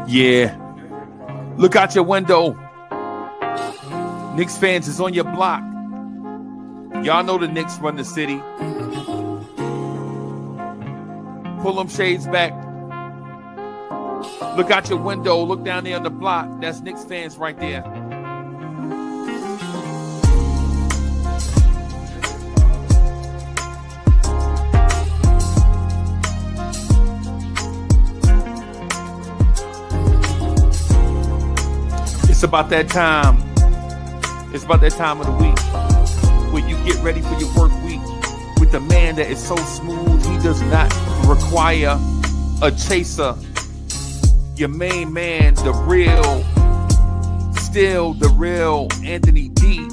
Yeah. Look out your window. Knicks fans is on your block. Y'all know the Knicks run the city. Pull them shades back. Look out your window. Look down there on the block. That's Knicks fans right there. It's about that time. It's about that time of the week where you get ready for your work week with the man that is so smooth he does not require a chaser. Your main man, the real, still the real Anthony D.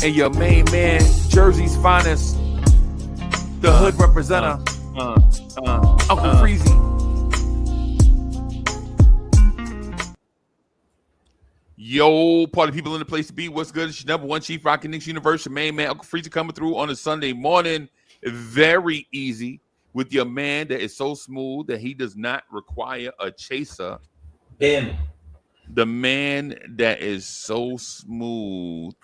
And your main man, Jersey's finest, the hood representative, Uncle Freezy. Yo, party people in the place to be. What's good? It's your number one chief rocking Knicks universe. Your main man, Uncle Freezy, coming through on a Sunday morning. Very easy with your man that is so smooth that he does not require a chaser. Bim. The man that is so smooth,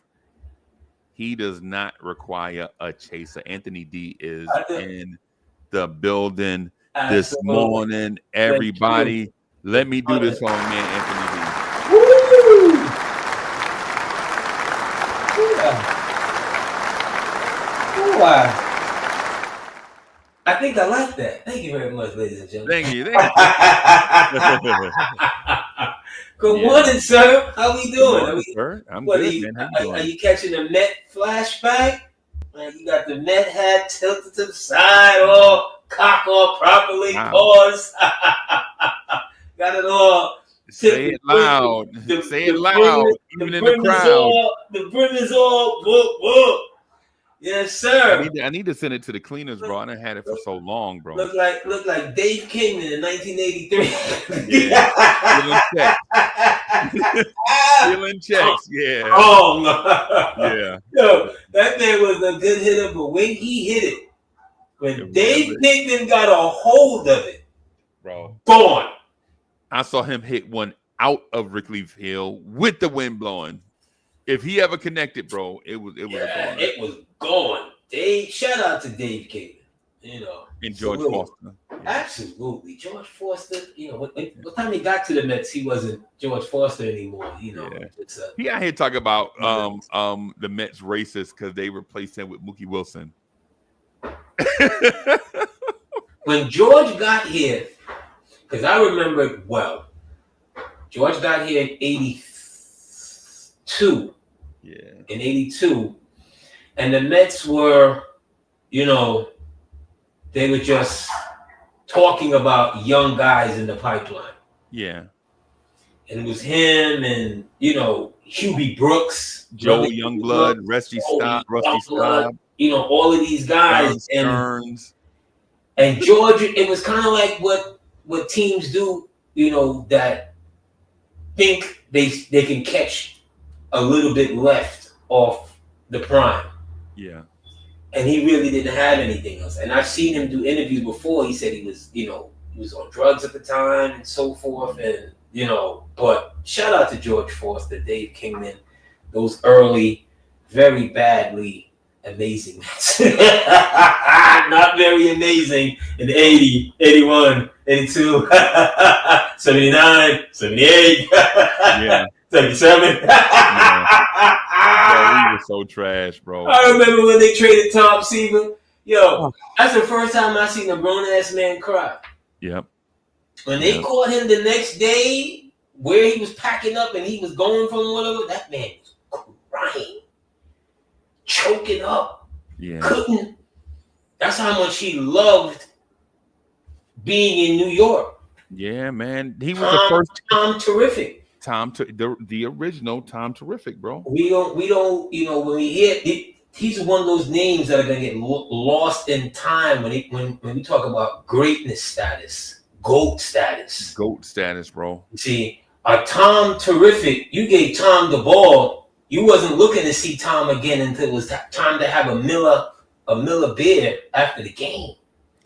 he does not require a chaser. Anthony D is in the building this morning. Everybody, let me do this on man, Anthony D. Woo! Wow. I think I like that. Thank you very much, ladies and gentlemen. Thank you. Good morning, sir. How we doing? Morning, sir. I'm good, man. How you doing? Are you catching the Met flashback? You got the Met hat tilted to the side, all cock all properly, pause. Got it all. Say it loud. Say it loud, even in the crowd. The brim is all whoop, whoop. Yes, sir. I need to send it to the cleaners, bro. I done had it for so long, bro. Look like Dave Kingman in 1983. Yeah. Stealing checks. Yeah. Oh no. Yeah. Yo, that man was a good hitter, but when he hit it, when Dave Kingman got a hold of it, bro, gone. I saw him hit one out of Rickleaf Hill with the wind blowing. If he ever connected, bro, it was gone. Dave, shout out to Dave Kingman, and George Foster. Yeah. Absolutely, George Foster. What time he got to the Mets, he wasn't George Foster anymore. He out here talking about the Mets racist because they replaced him with Mookie Wilson. When George got here. Because I remember it well. George got here in 82. Yeah. In 82. And the Mets were, they were just talking about young guys in the pipeline. Yeah. And it was him and, Hubie Brooks. Joe Youngblood, Rusty Staub. All of these guys. And George, it was kind of like what teams do, that think they can catch a little bit left off the prime. Yeah. And he really didn't have anything else. And I've seen him do interviews before. He said he was, he was on drugs at the time and so forth. And, but shout out to George Foster, Dave Kingman, those early, very badly amazing Mets. Not very amazing in 80, 81, 82, 79, 78, 77. Bro, he was so trash, bro. I remember when they traded Tom Seaver. Yo, that's the first time I seen a grown-ass man cry. Yep. When they caught him the next day, where he was packing up and he was going from whatever, that man was crying. Choking up. Yeah. Couldn't. That's how much he loved being in New York. Yeah, man. He was the first. Tom Terrific. The original Tom Terrific, bro. We don't. When we hear he's one of those names that are gonna get lost in time when we talk about greatness status, GOAT status. GOAT status, bro. See, a Tom Terrific. You gave Tom the ball. You wasn't looking to see Tom again until it was time to have a Miller beer after the game.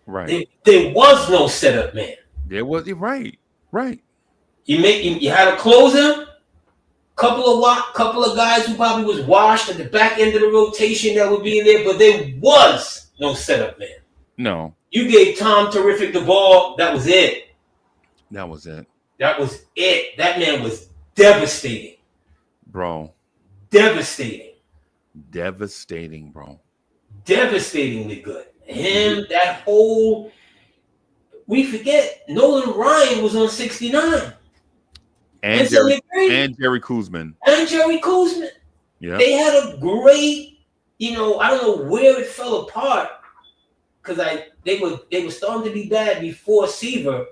Right. There was no setup man. There was right. You had to close him. Couple of guys who probably was washed at the back end of the rotation that would be in there, but there was no setup man. No. You gave Tom Terrific the ball. That was it. That was it. That was it. That man was devastating. Bro. Devastating. Devastating, bro. Devastatingly good. Him, that whole... We forget, Nolan Ryan was on 69. And Jerry Kuzman. And Jerry Kuzman. Yeah. They had a great, I don't know where it fell apart, because they were starting to be bad before Seaver.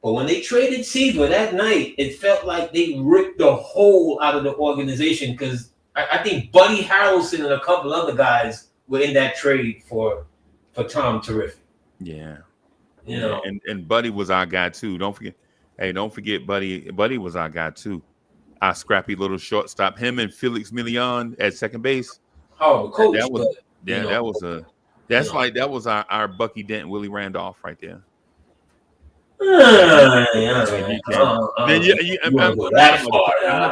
But when they traded Seaver that night, it felt like they ripped the hole out of the organization, because I think Buddy Harrelson and a couple other guys were in that trade for Tom Terrific. Yeah. And Buddy was our guy too. Don't forget Buddy. Buddy was our guy too. Our scrappy little shortstop. Him and Felix Million at second base. Oh, coach. That was our Bucky Dent, Willie Randolph right there. I'm not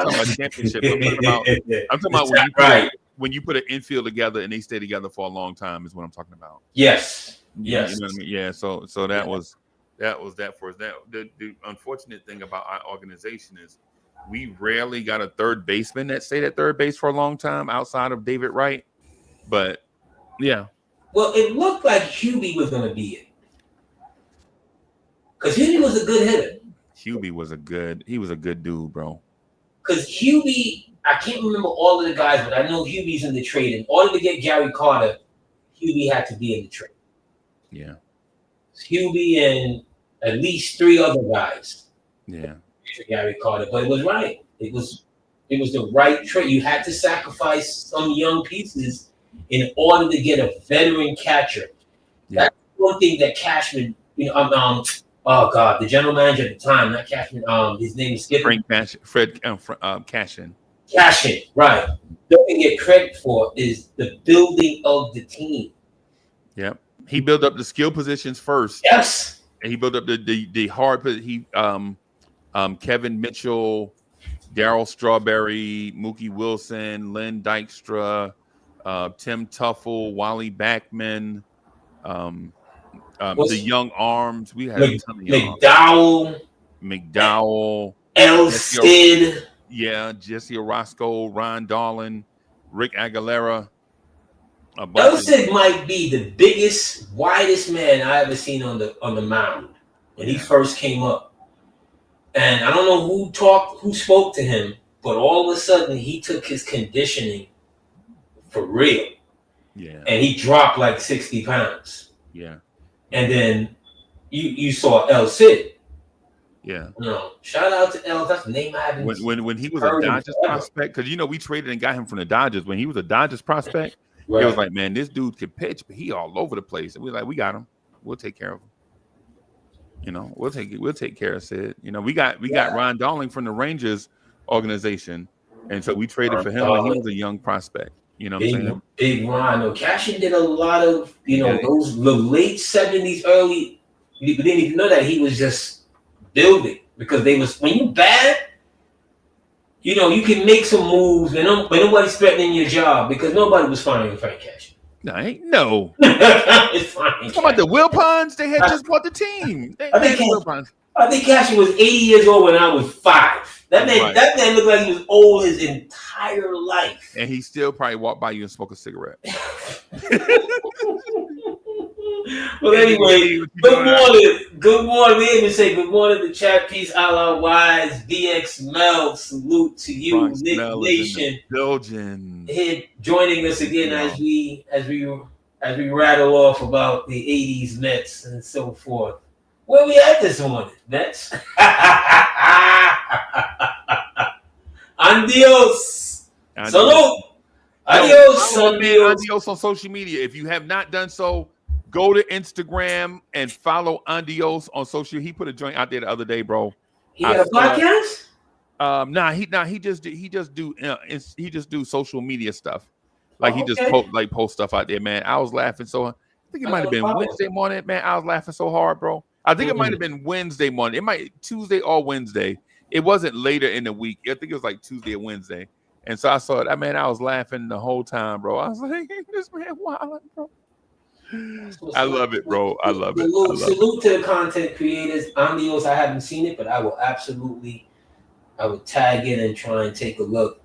talking about championship. I'm talking about when you put an infield together and they stay together for a long time is what I'm talking about. Yes. Yes. You know what I mean? Yeah. So that was that for us. That the unfortunate thing about our organization is we rarely got a third baseman that stayed at third base for a long time outside of David Wright. But yeah. Well, it looked like Hubie was going to be it. Because Hubie was a good hitter. Hubie was a good dude, bro. Because Hubie, I can't remember all of the guys, but I know Hubie's in the trade. In order to get Gary Carter, Hubie had to be in the trade. Yeah. Hubie and at least three other guys. Yeah. For Gary Carter. But it was right. It was the right trade. You had to sacrifice some young pieces in order to get a veteran catcher. Yeah. That's one thing that Cashman, the general manager at the time, not Cashman, his name is Skipper. Cashin. Cashin, right. Don't get credit for is the building of the team. Yep. He built up the skill positions first. Yes. And he built up the hard. Kevin Mitchell, Darryl Strawberry, Mookie Wilson, Len Dykstra, Tim Tuffle, Wally Backman, the young arms. We had a ton of McDowell, El Cid. Yeah, Jesse Orozco, Ron Darlin, Rick Aguilera. El Cid might be the biggest, widest man I ever seen on the mound when he first came up. And I don't know who spoke to him, but all of a sudden he took his conditioning for real. Yeah. And he dropped like 60 pounds. Yeah. And then you saw El Cid. Yeah. Shout out to El. That's the name I haven't when he was a Dodgers prospect, because we traded and got him from the Dodgers. When he was a Dodgers prospect, It was like, man, this dude could pitch, but he all over the place. And we're like, we got him. We'll take care of him. We'll take care of Sid. We got Ron Darling from the Rangers organization, and so we traded for him when he was a young prospect. You know what I'm saying? Big Ron. Cashin did a lot of those the late 70s, early. You didn't even know that he was just building, because they was when you bad. You can make some moves, but nobody's threatening your job, because nobody was firing Frank Cashin. No. It's fine. Talking about the Wilpons, they had just bought the team. I think Cashin was 80 years old when I was 5. That man looked like he was old his entire life. And he still probably walked by you and smoked a cigarette. Well, anyway, good morning. Good morning. We even say good morning to chat. Peace, Allah, Wise, VX Mel. Salute to you, Nick Nation. Belgian. Here joining us again as we rattle off about the 80s Mets and so forth. Where we at this morning, Mets? Adios. Salute. Adios. Adios on social media. If you have not done so, go to Instagram and follow Andios on social. He put a joint out there the other day, bro. He got a podcast? He just do social media stuff. Like he just post stuff out there, man. I was laughing so I think it might have been Wednesday morning, man. I was laughing so hard, bro. I think it might have been Wednesday morning. It might Tuesday or Wednesday. it wasn't later in the week. I think it was like Tuesday or Wednesday. And so I saw it. I mean, I was laughing the whole time, bro. I was like, this man wild, bro. I love it, bro. I love it. I love Salute to the content creators. Amigos, I haven't seen it, but I would tag in and try and take a look.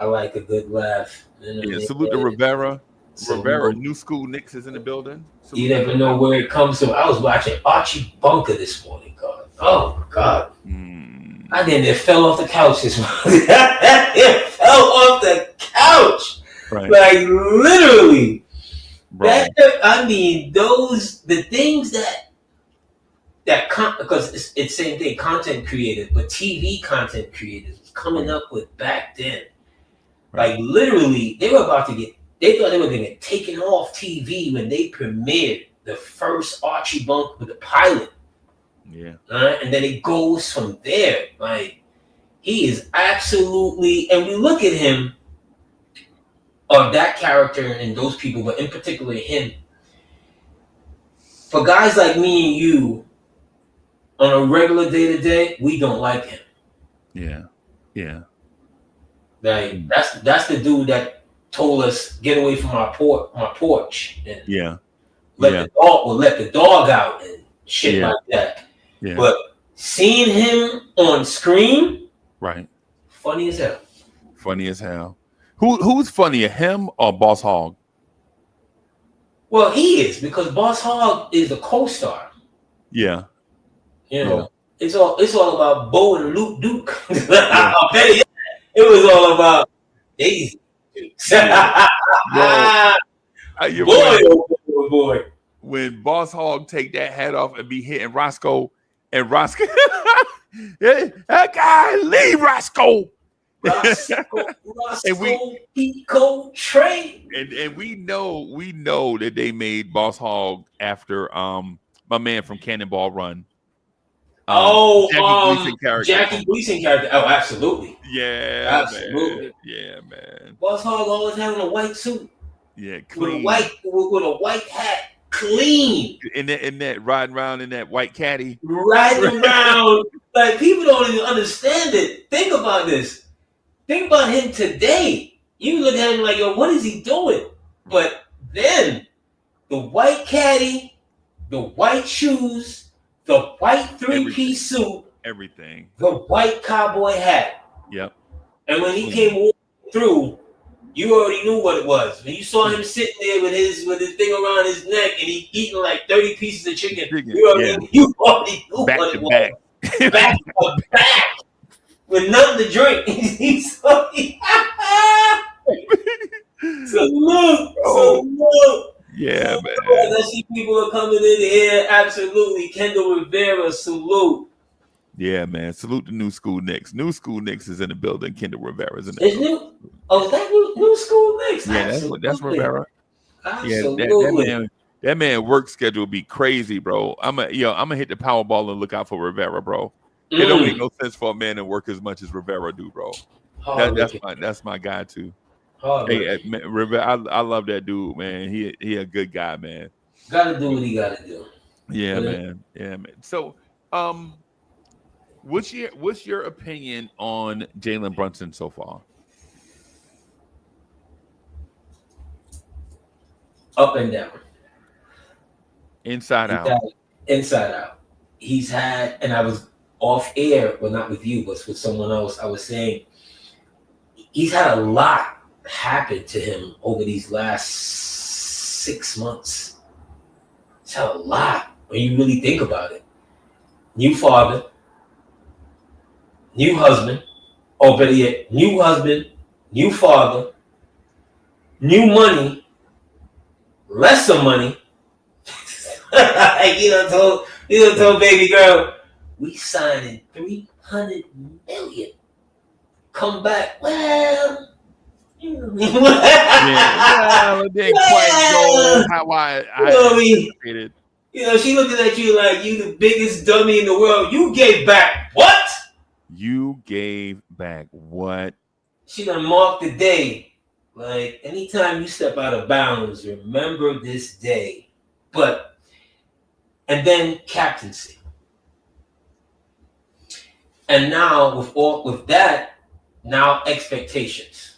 I like a good laugh. Yeah, salute to Rivera. Rivera, New School Knicks is in the building. Salute you never know where it comes from. I was watching Archie Bunker this morning, God. Oh, God. I then fell off the couch this morning. It fell off the couch. Right. Like, literally. Bro. The things that because it's same thing, content creators, but TV content creators was coming up with back then. Right. Like, literally, they thought they were going to get taken off TV when they premiered the first Archie Bunker with the pilot. Yeah. And then it goes from there. Like, he is absolutely, and we look at him, of that character and those people, but in particular him. For guys like me and you, on a regular day to day, we don't like him. Yeah. Yeah. Like, that's the dude that told us get away from my porch. And let the dog out and shit like that. Yeah. But seeing him on screen, right? Funny as hell. Funny as hell. Who's funnier, him or Boss Hogg? Well, he is, because Boss Hogg is a co-star. Yeah. You know, it's all about Bo and Luke Duke. I'll bet you it was all about Daisy. Boy. When Boss Hogg take that hat off and be hitting Roscoe, and Roscoe, that guy, leave Roscoe. Roscoe Pico Trey. And we know that they made Boss Hogg after my man from Cannonball Run. Jackie Gleason character. Oh, absolutely. Yeah, absolutely. Man. Yeah, man. Boss Hogg always having a white suit. Yeah, clean. With a white hat, clean. In that riding around in that white caddy. Riding around. Like, people don't even understand it. Think about this. Think about him today. You look at him like, yo, what is he doing? But then, the white caddy, the white shoes, the white three-piece suit, everything, the white cowboy hat. Yep. And when he came walking through, you already knew what it was. When you saw him sitting there with his thing around his neck and he eating like 30 pieces of chicken, you already knew what it was. Back to back. With nothing to drink. Salute. Yeah, man. I see people are coming in here. Absolutely. Kendall Rivera, salute. Yeah, man. Salute the New School Knicks. New School Knicks is in the building. Kendall Rivera is in the building. Is that New School Knicks? Yeah, that's Rivera. Absolutely. Yeah, that man work schedule be crazy, bro. I'm gonna hit the Powerball and look out for Rivera, bro. It don't make no sense for a man to work as much as Rivera do, bro. That's my guy too. Hey, Rivera, I love that dude, man. He a good guy, man. Gotta do what he gotta do. Yeah, man. Yeah, man. So, what's your opinion on Jalen Brunson so far? Up and down. Inside out. Inside out. He's had, and I was off air, well, not with you, but with someone else. I was saying he's had a lot happen to him over these last 6 months. He's had a lot when you really think about it. New father, new husband, new husband, new father, new money, lesser money. told baby girl, we signing $300 million. Come back. Well, it didn't quite go how I anticipated. She looking at you like you the biggest dummy in the world. You gave back what? You gave back what? She done marked the day. Like, anytime you step out of bounds, remember this day. And then captaincy. And now with that, now expectations.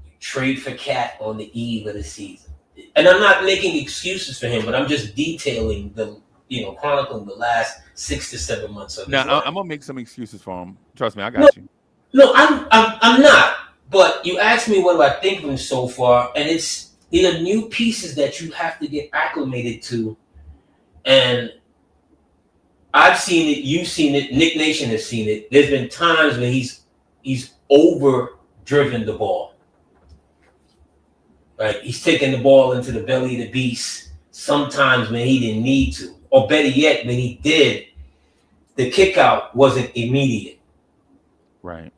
You trade for Cat on the eve of the season. And I'm not making excuses for him, but I'm just detailing chronicling the last 6 to 7 months of his Now life. I'm gonna make some excuses for him. Trust me, I No, got you. no, I'm not. But you asked me what do I think of him so far, and these are new pieces that you have to get acclimated to. And I've seen it, you've seen it, Nick Nation has seen it. There's been times when he's over driven the ball. Right? He's taking the ball into the belly of the beast sometimes when he didn't need to. Or better yet, when he did, the kick out wasn't immediate. Right.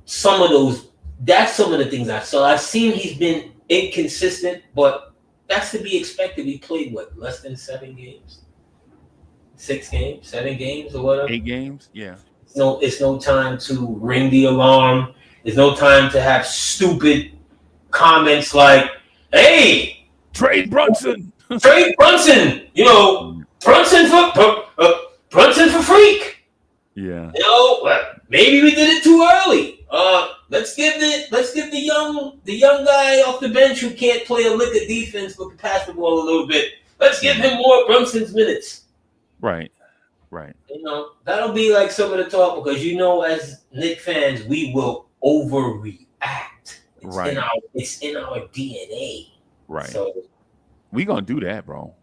Some of those, that's some of the things I saw. I've seen he's been inconsistent, but that's to be expected. He played less than 7 games? 6 games, 7 games, or whatever. 8 games, yeah. It's no time to ring the alarm. There's no time to have stupid comments like, "Hey, Trade Brunson." trade Brunson." Brunson for freak. Yeah. Maybe we did it too early. Let's give the young guy off the bench who can't play a lick of defense but can pass the ball a little bit. Let's give him more Brunson's minutes. Right. That'll be like some of the talk because as Knicks fans, we will overreact. It's in our DNA. Right. So we gonna do that, bro.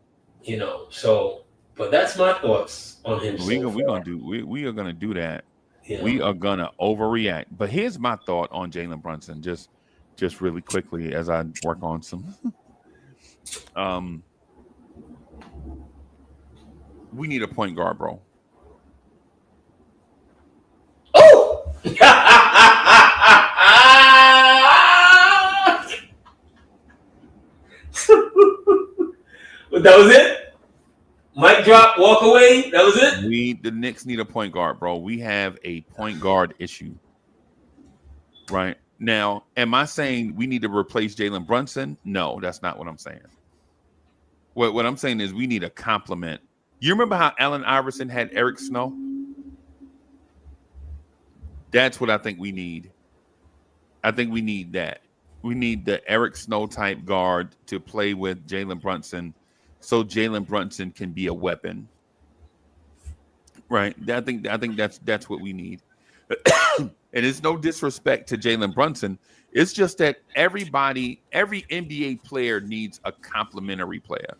But that's my thoughts on him. We are gonna do that. Yeah. We are gonna overreact. But here's my thought on Jalen Brunson, just really quickly as I work on some. We need a point guard, bro. Oh! That was it? Mic drop, walk away. That was it? The Knicks need a point guard, bro. We have a point guard issue. Right? Now, am I saying we need to replace Jalen Brunson? No, that's not what I'm saying. What I'm saying is we need a complement. You remember how Allen Iverson had Eric Snow? That's what I think we need. I think we need that. We need the Eric Snow type guard to play with Jalen Brunson so Jalen Brunson can be a weapon. Right? I think that's what we need. And it's no disrespect to Jalen Brunson. It's just that every NBA player needs a complementary player.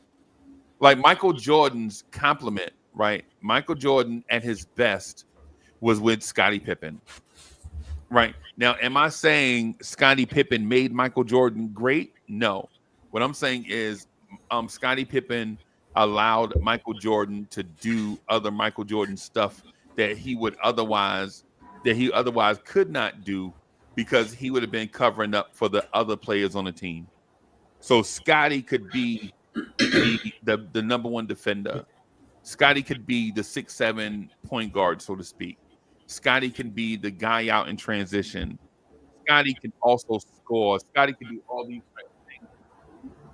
Like Michael Jordan's complement, right? Michael Jordan at his best was with Scottie Pippen. Right. Now, am I saying Scottie Pippen made Michael Jordan great? No. What I'm saying is Scottie Pippen allowed Michael Jordan to do other Michael Jordan stuff that he otherwise could not do because he would have been covering up for the other players on the team. So Scottie could be the number one defender. Scottie could be the 6'7" point guard, so to speak. Scottie can be the guy out in transition. Scottie can also score. Scottie can do all these things.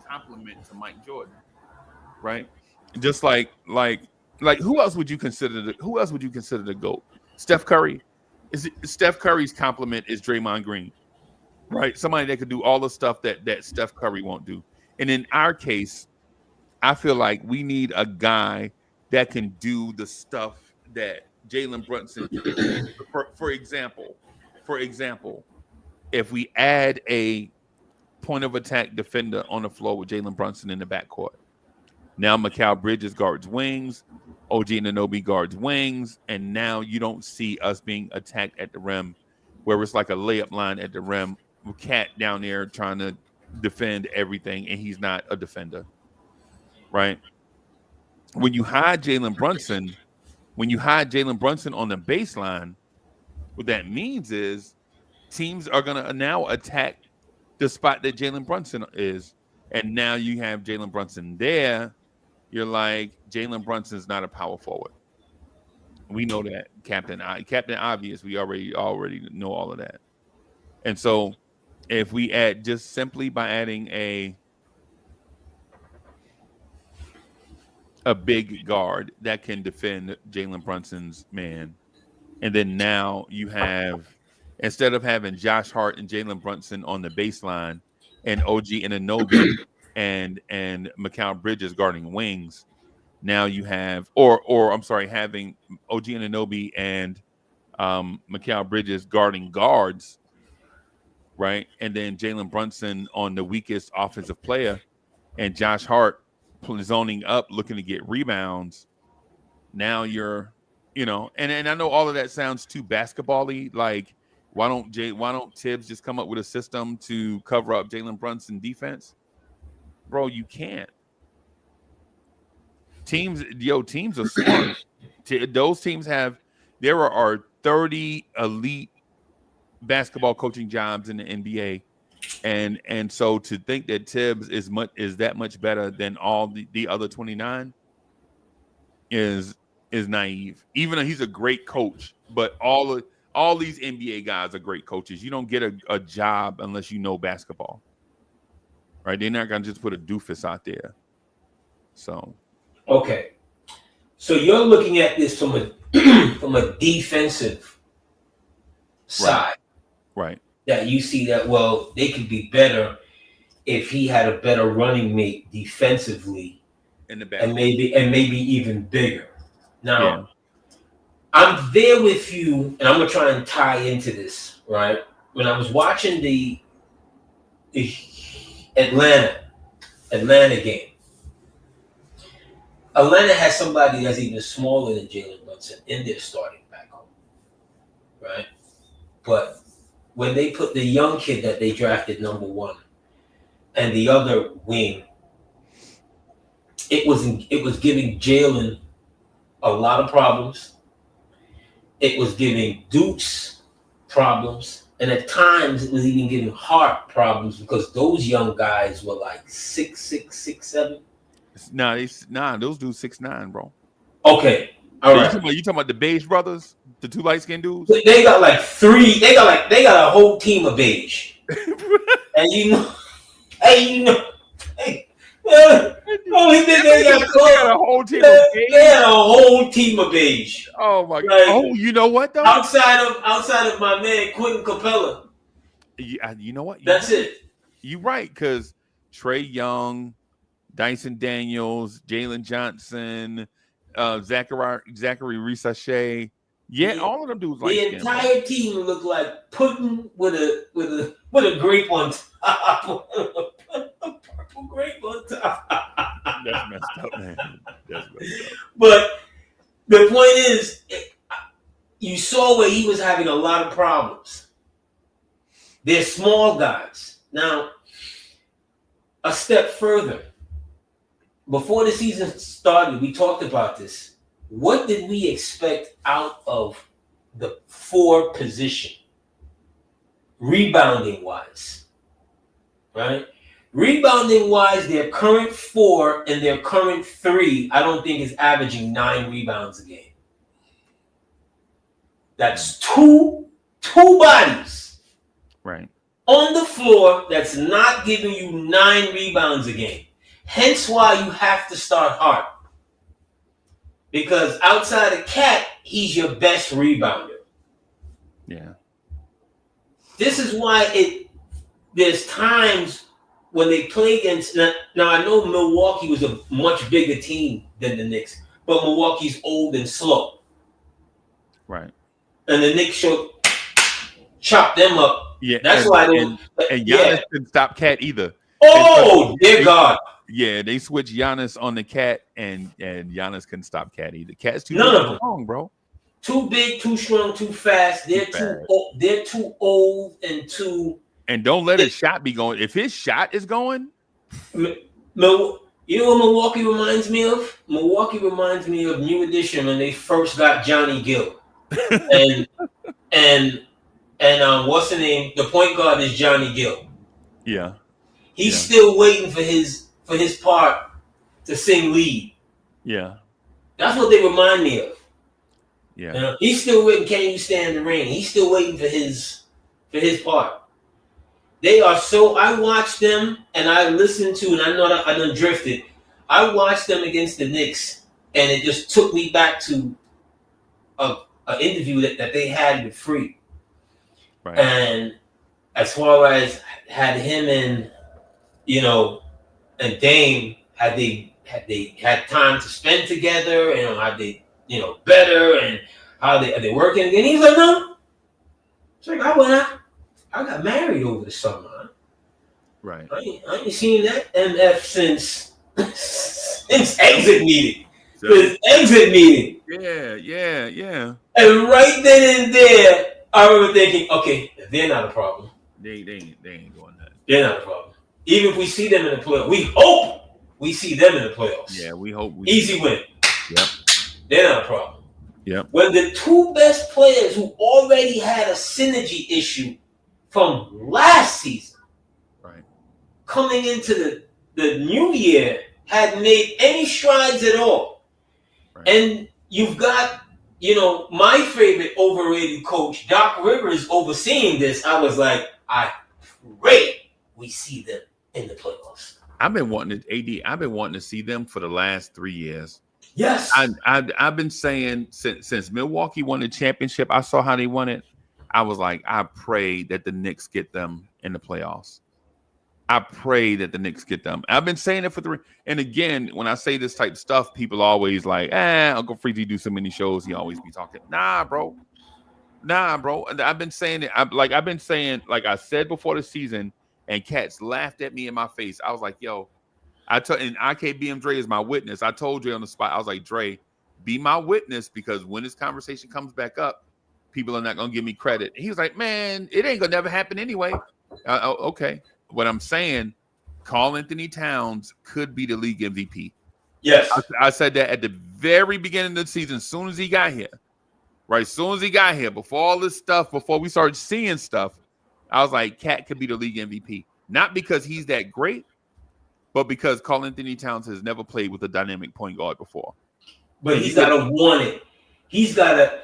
Compliment to Mike Jordan, right? Just like who else would you consider the GOAT? Steph Curry. Steph Curry's compliment is Draymond Green, right? Somebody that could do all the stuff that Steph Curry won't do. And in our case, I feel like we need a guy that can do the stuff that Jalen Brunson. For example, if we add a point of attack defender on the floor with Jalen Brunson in the backcourt, now Mikal Bridges guards wings, OG Anunoby guards wings, and now you don't see us being attacked at the rim, where it's like a layup line at the rim, with Cat down there trying to defend everything, and he's not a defender, right? When you hide Jalen Brunson on the baseline, what that means is teams are going to now attack the spot that Jalen Brunson is. And now you have Jalen Brunson there. You're like, Jalen Brunson's not a power forward. We know that. Captain Obvious, we already know all of that. And so if we add just simply by adding a big guard that can defend Jalen Brunson's man, And then now you have, instead of having Josh Hart and Jalen Brunson on the baseline and OG Anunoby and Mikal Bridges guarding wings, now you have, or I'm sorry, having OG Anunoby and Mikal Bridges guarding guards, right? And then Jalen Brunson on the weakest offensive player, and Josh Hart zoning up, looking to get rebounds. Now you're, and I know all of that sounds too basketball-y. Like, why don't Tibbs just come up with a system to cover up Jalen Brunson defense? Bro, you can't. Teams are smart. Those teams there are 30 elite basketball coaching jobs in the NBA. And so to think that Tibbs is that much better than all the other 29 is naive. Even though he's a great coach, but all these NBA guys are great coaches. You don't get a job unless you know basketball. Right? They're not gonna just put a doofus out there. So okay. So you're looking at this from a from a defensive side. Right. That you see that, well, they could be better if he had a better running mate defensively, in the back, and maybe even bigger. Now, I'm there with you, and I'm gonna try and tie into this. Right, when I was watching the Atlanta game, Atlanta has somebody that's even smaller than Jalen Brunson in their starting back home, right? But when they put the young kid that they drafted number 1 and the other wing, it was giving Jalen a lot of problems. It was giving Dukes problems, and at times it was even giving Hart problems because those young guys were like 6'6", 6'7". Nah, those dudes 6'9", bro. Okay. All right. You talking about the Beige brothers, the 2 light-skinned dudes? They got like 3. They got a whole team of beige. And they got a whole team of beige. They had a whole team of beige. Oh my god! Oh, you know what though? Outside of my man Quentin Capella. You know what? That's it. You're right, because Trae Young, Dyson Daniels, Jalen Johnson, Zachary Risachet. Yeah, all of them dudes like the entire team looked like pudding with a grape on top. A purple grape on top. That's messed up, man. That's messed up. But the point is, you saw where he was having a lot of problems. They're small guys. Now, a step further. Before the season started, we talked about this. What did we expect out of the 4 position, rebounding wise? Right? Rebounding wise, their current 4 and their current 3, I don't think is averaging 9 rebounds a game. That's two bodies, right, on the floor that's not giving you 9 rebounds a game. Hence why you have to start Hart. Because outside of Cat, he's your best rebounder. Yeah. This is why there's times when they play against, now I know Milwaukee was a much bigger team than the Knicks, but Milwaukee's old and slow. Right. And the Knicks chop them up. Yeah. That's why Giannis couldn't stop Cat either. Oh, dear God. Yeah, they switched Giannis on the Cat, and Giannis couldn't stop Cat either. Cat's too strong, bro. Too big, too strong, too fast. They're too old and too. And don't let his shot be going. If his shot is going, you know what Milwaukee reminds me of? Milwaukee reminds me of New Edition when they first got Johnny Gill, and what's the name? The point guard is Johnny Gill. Yeah, he's still waiting for his part to sing lead. Yeah, that's what they remind me of. Yeah, you know, he's still waiting. Can you stand the rain? He's still waiting for his part. They are so. I watched them and I listened to, and I know that I done drifted. I watched them against the Knicks, and it just took me back to an interview that they had with Free. Right. And as far as had him and, and Dame, had they had time to spend together, had they, better, and how are they working? And he's like, no. It's like, I got married over the summer. Right. I ain't seen that MF since exit meeting. His exit meeting. Yeah. And right then and there, I remember thinking, okay, they're not a problem. They ain't going that. They're not a problem. Even if we see them in the playoffs, we hope we see them in the playoffs. Yeah, we hope we easy win. Yep. They're not a problem. Yep. When the two best players who already had a synergy issue from last season, right, coming into the new year, had made any strides at all. Right. And you've got, my favorite overrated coach, Doc Rivers, overseeing this. I was like, I pray we see them in the playoffs. I've been wanting to see them for the last 3 years. Yes. I've been saying since Milwaukee won the championship, I saw how they won it. I was like, I pray that the Knicks get them in the playoffs. I pray that the Knicks get them. I've been saying it and again, when I say this type of stuff, people always like, Uncle Freezy do so many shows, he always be talking. Nah, bro. And I've been saying it. I've been saying, like I said before the season, and cats laughed at me in my face. I was like, yo, and IKBM Dre is my witness. I told Dre on the spot, I was like, Dre, be my witness, because when this conversation comes back up, people are not going to give me credit. And he was like, man, it ain't going to never happen anyway. Okay. What I'm saying, Karl Anthony Towns could be the league MVP. Yes. I said that at the very beginning of the season, as soon as he got here. Right? As soon as he got here, before all this stuff, before we started seeing stuff, I was like, Cat could be the league MVP. Not because he's that great, but because Karl Anthony Towns has never played with a dynamic point guard before. But he's got to want it. He's got to.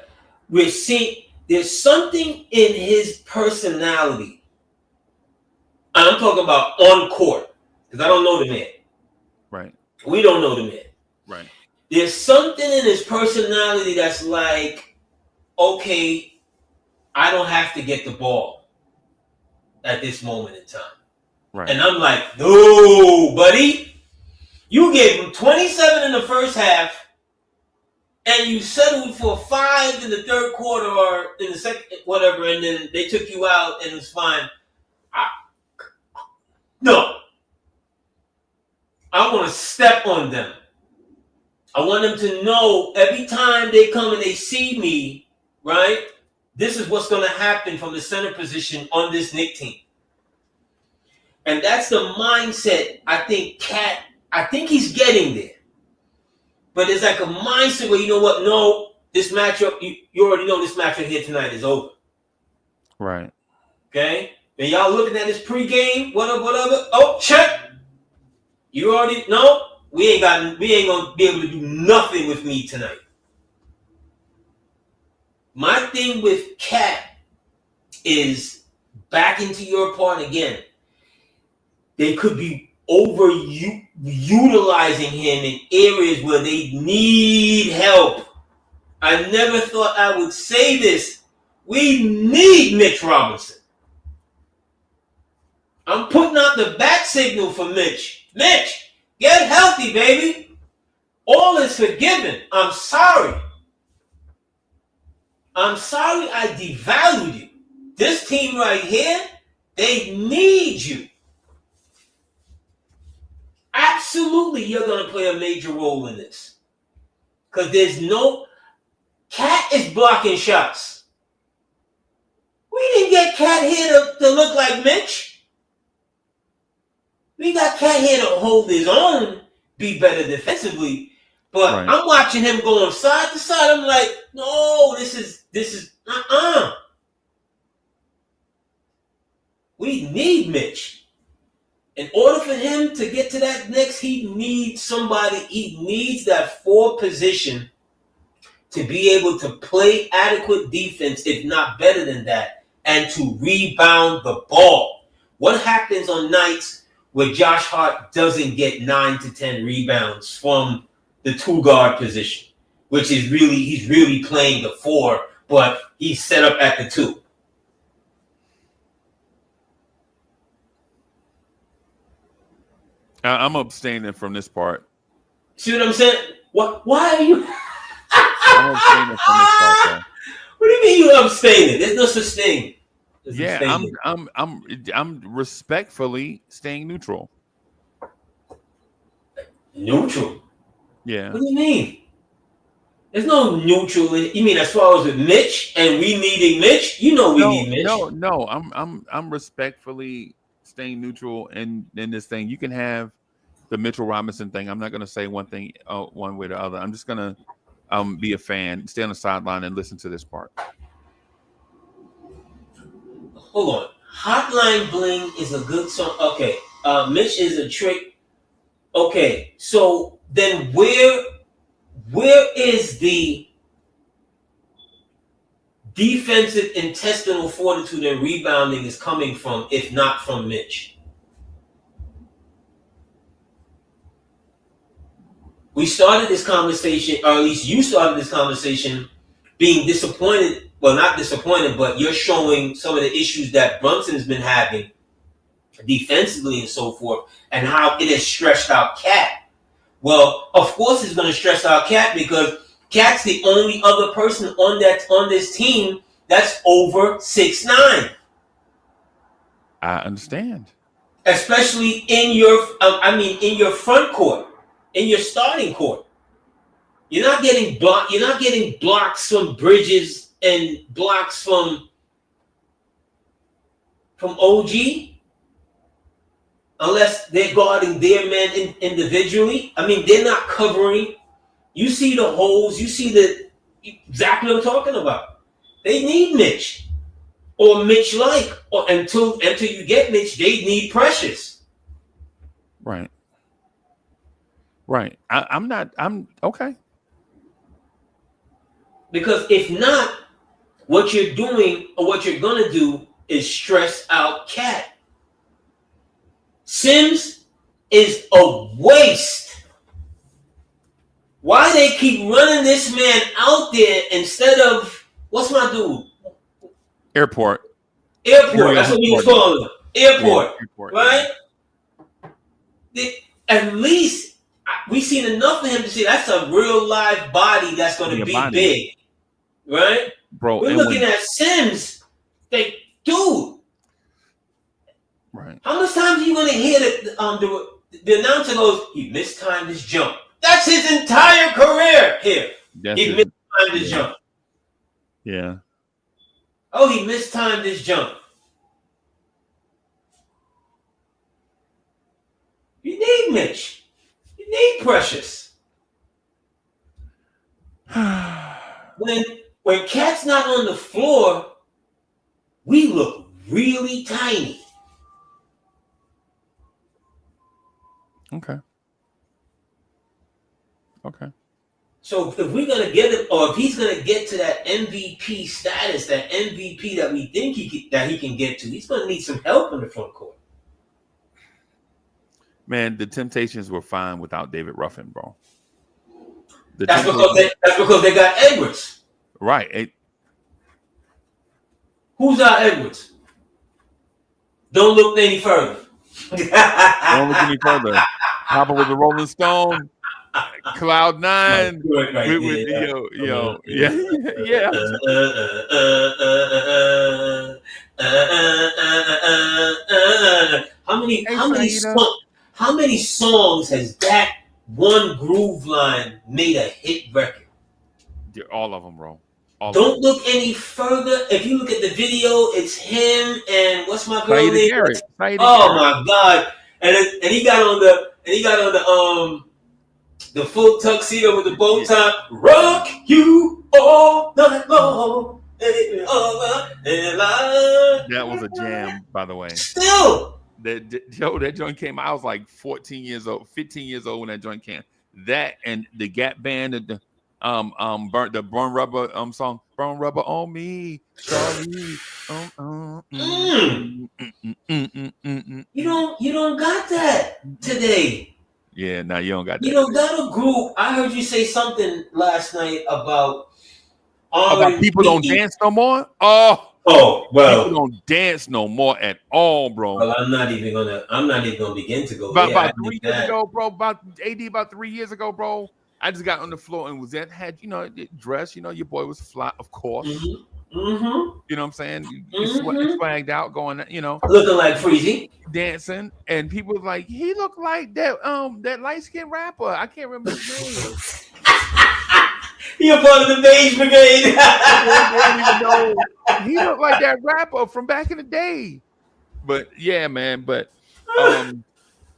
We're seeing there's something in his personality. I'm talking about on court, because I don't know the man. Right. We don't know the man. Right. There's something in his personality that's like, okay, I don't have to get the ball at this moment in time. Right. And I'm like, no, buddy. You gave him 27 in the first half, and you settled for 5 in the third quarter or in the second, whatever, and then they took you out and it was fine. No. I want to step on them. I want them to know every time they come and they see me, right? This is what's going to happen from the center position on this Knicks team. And that's the mindset I think he's getting there. But it's like a mindset where, you know what? No, this matchup, you already know this matchup here tonight is over. Right. Okay? And y'all looking at this pregame, whatever. Oh, check. You already know we ain't gonna be able to do nothing with me tonight. My thing with Cat is back into your part again. They could be utilizing him in areas where they need help. I never thought I would say this. We need Mitch Robinson. I'm putting out the bat signal for Mitch. Mitch, get healthy, baby. All is forgiven. I'm sorry. I devalued you. This team right here, they need you. Absolutely, you're going to play a major role in this. Because there's no... Cat is blocking shots. We didn't get Cat here to look like Mitch. We got Cat here to hold his own, be better defensively. But right. I'm watching him going side to side. I'm like, no, this is We need Mitch. In order for him to get to that next, he needs that 4 position to be able to play adequate defense, if not better than that, and to rebound the ball. What happens on nights where Josh Hart doesn't get 9 to 10 rebounds from the 2 guard position, which is he's really playing the 4 but he's set up at the 2. I'm abstaining from this part. See what I'm saying? What? Why are you? I'm abstaining from this part, though. What do you mean you abstaining? There's no such thing. Yeah, I'm respectfully staying neutral. Neutral. Yeah. What do you mean? There's no neutral. You mean as far as with Mitch and we needing Mitch? You know we need Mitch. No. I'm respectfully staying neutral in this thing. You can have the Mitchell Robinson thing. I'm not going to say one thing one way or the other. I'm just going to be a fan, stay on the sideline, and listen to this part. Hold on. Hotline Bling is a good song. Okay. Mitch is a trick. Okay. So then where is the defensive intestinal fortitude and rebounding is coming from, if not from Mitch? We started this conversation, or at least you started this conversation, being disappointed. Well, not disappointed, but you're showing some of the issues that Brunson's been having defensively and so forth, and how it has stretched out Cat. Well, of course it's going to stress out Cat because Cat's the only other person on this team that's over 6'9". I understand. Especially in your front court, in your starting court. You're not getting blocks from Bridges and blocks from OG unless they're guarding their men individually. I mean, they're not covering. You see the holes. You see exactly what I'm talking about. They need Mitch or Mitch-like, or until you get Mitch, they need Precious. Right. I'm okay. Because if not, what you're doing or what you're going to do is stress out Cat. Sims is a waste. Why they keep running this man out there instead of, what's my dude? Airport. That's what we was calling him. Airport. Right? Yeah. At least we've seen enough of him to see that's a real live body that's going to be big. Right? Bro, we're looking at Sims. Dude. Right. How much times are you going to hear the announcer goes, he mistimed his jump? That's his entire career here. He mistimed his jump. Yeah. Oh, he mistimed his jump. You need Mitch. You need Precious. When Cat's not on the floor, we look really tiny. Okay. So if we're gonna get him, or if he's gonna get to that MVP status, that MVP that we think he can get to, he's gonna need some help in the front court. Man, the Temptations were fine without David Ruffin, bro. That's because they got Edwards. Right. Who's our Edwards? Don't look any further. Don't look any further. Papa was a Rolling Stone. Cloud 9. Yeah. How many songs has that one groove line made a hit record? All of them, bro. Don't look any further. If you look at the video, it's him and what's my girl name? Oh my God! And he got on the full tuxedo with the bow tie. Rock you all night long. That was a jam, by the way. Still. That joint came out. I was like 15 years old when that joint came. That and the Gap Band, the Burn Rubber song, Burn Rubber on Me, Charlie. You don't got that today. Yeah, no, you don't got that. You don't got a group. I heard you say something last night about About people don't dance no more. Oh, people well. don't dance no more at all, bro. Well, I'm not even gonna begin to go there. About I think 3 years that. ago, bro. About 3 years ago, bro. I just got on the floor and had dressed. Your boy was fly, of course. Mm-hmm. Mm-hmm. You know what I'm saying? You Mm-hmm. swagged out, going, Looking like Freezy. dancing, and people was like, he looked like that light skinned rapper. I can't remember his name. You're part of the beige brigade. They don't even know. He looked like that rapper from back in the day. But yeah, man. But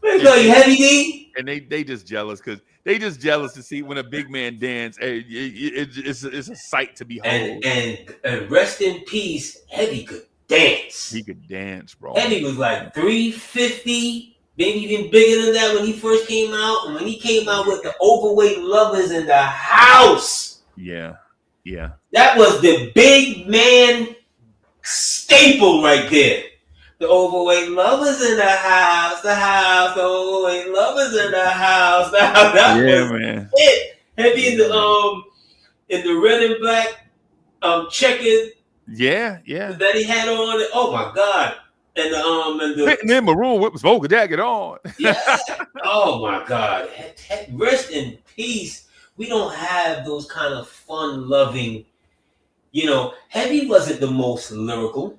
Let's go, you heavy D. and they just jealous because they just jealous to see when a big man dance. Hey, it's a sight to behold. And rest in peace, Heavy could dance. He could dance, bro. Heavy was like 350, maybe even bigger than that when he first came out. And when he came out with the overweight lovers in the house. Yeah. That was the big man staple right there. The overweight lovers in the house, the overweight lovers in the house. That was man. it. Heavy in the red and black checkered. Yeah. That he had on. Oh my God. And fitting in maroon with smoker jacket on. Yeah. Oh my God. Rest in peace. We don't have those kind of fun loving. Heavy wasn't the most lyrical.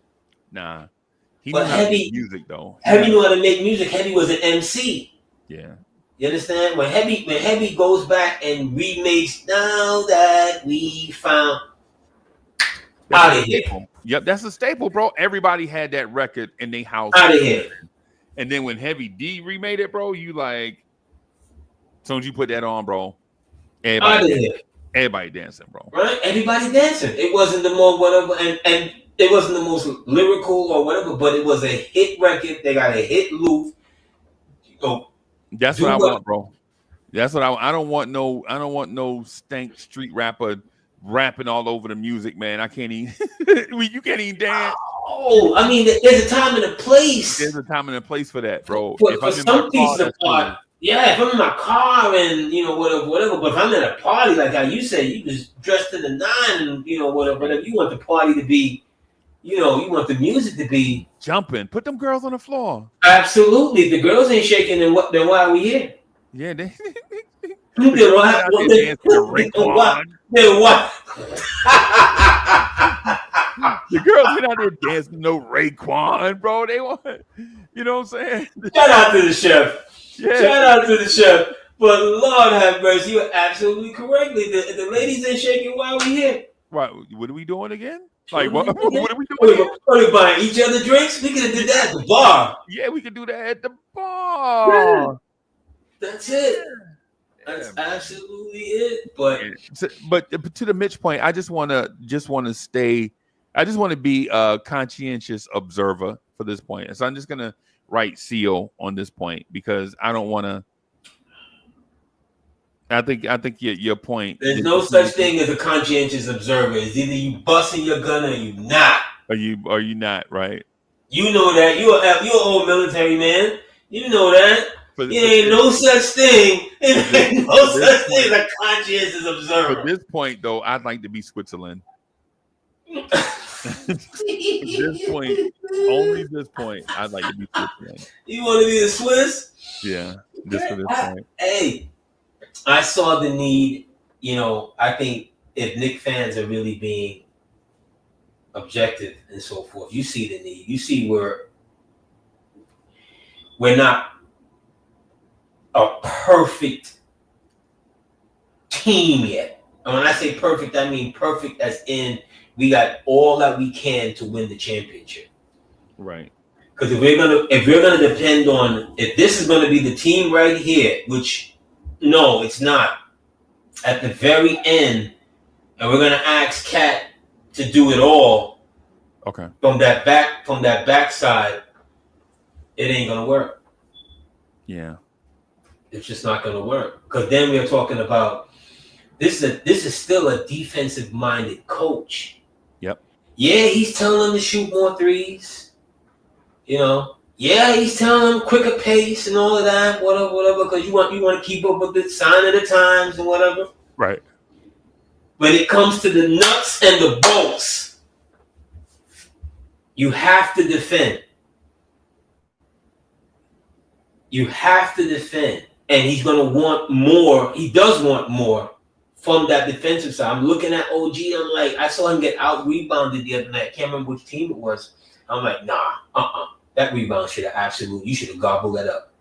Nah. He knew how to make music though. Heavy knew how to make music. Heavy was an MC. Yeah. You understand? When Heavy goes back and remakes Now That We Found Out of Here. Yep, that's a staple, bro. Everybody had that record in their house. Out of here. And then when Heavy D remade it, bro, you like, as soon as you put that on, bro, everybody dancing, bro. Right? Everybody dancing. It wasn't the more whatever, and it wasn't the most lyrical or whatever, but it was a hit record. They got a hit loop. That's what I want, bro. That's what I don't want no stank street rapper rapping all over the music, man. I can't even. You can't even dance. Oh, I mean, there's a time and a place. There's a time and a place for that, bro. For some pieces of art, yeah. If I'm in my car and whatever. But if I'm at a party, like how you say, you just dressed to the nine, and whatever. You want the party to be, you want the music to be jumping. Put them girls on the floor. Absolutely. If the girls ain't shaking, then why are we here? Yeah, they. Then why? The girls been out there dancing no Raekwon, bro. They want, you know what I'm saying? Shout out to the chef. Yeah. Shout out to the chef. But Lord have mercy, you're absolutely correctly. The ladies ain't shaking. Why are we here? Right. What are we doing again? Like what are we doing? Are we buying each other drinks? We could have did that at the bar. Yeah, we could do that at the bar. Yeah. That's it. That's absolutely it. But to the Mitch point, I just want to stay. I just want to be a conscientious observer for this point, and so I'm just gonna write seal on this point because I don't want to. I think your point. There's no such thing as a conscientious observer. It's either you busting your gun or you not. Are you not, right? You know that you're an old military man. You know that. Ain't no such thing. Ain't no such thing as a conscientious observer. At this point, though, I'd like to be Switzerland. At this point, only this point, I'd like to be Switzerland. You want to be the Swiss? Yeah, just for this point. Hey, I saw the need. I think if Knicks fans are really being objective and so forth, you see the need. You see where we're not a perfect team yet. And when I say perfect, I mean perfect as in we got all that we can to win the championship. Right. Because if we're gonna depend on if this is gonna be the team right here, which no, it's not. At the very end, and we're gonna ask Cat to do it all. Okay. From that backside, it ain't gonna work. Yeah. It's just not going to work because then we're talking about this is still a defensive minded coach. Yep. Yeah, he's telling them to shoot more threes. Yeah, he's telling them quicker pace and all of that, whatever. Because you want to keep up with the sign of the times and whatever. Right. when it comes to the nuts and the bolts, you have to defend. You have to defend. And he's going to want more. He does want more from that defensive side. I'm looking at OG. I'm like, I saw him get out-rebounded the other night. I can't remember which team it was. I'm like, nah, that rebound should have you should have gobbled that up.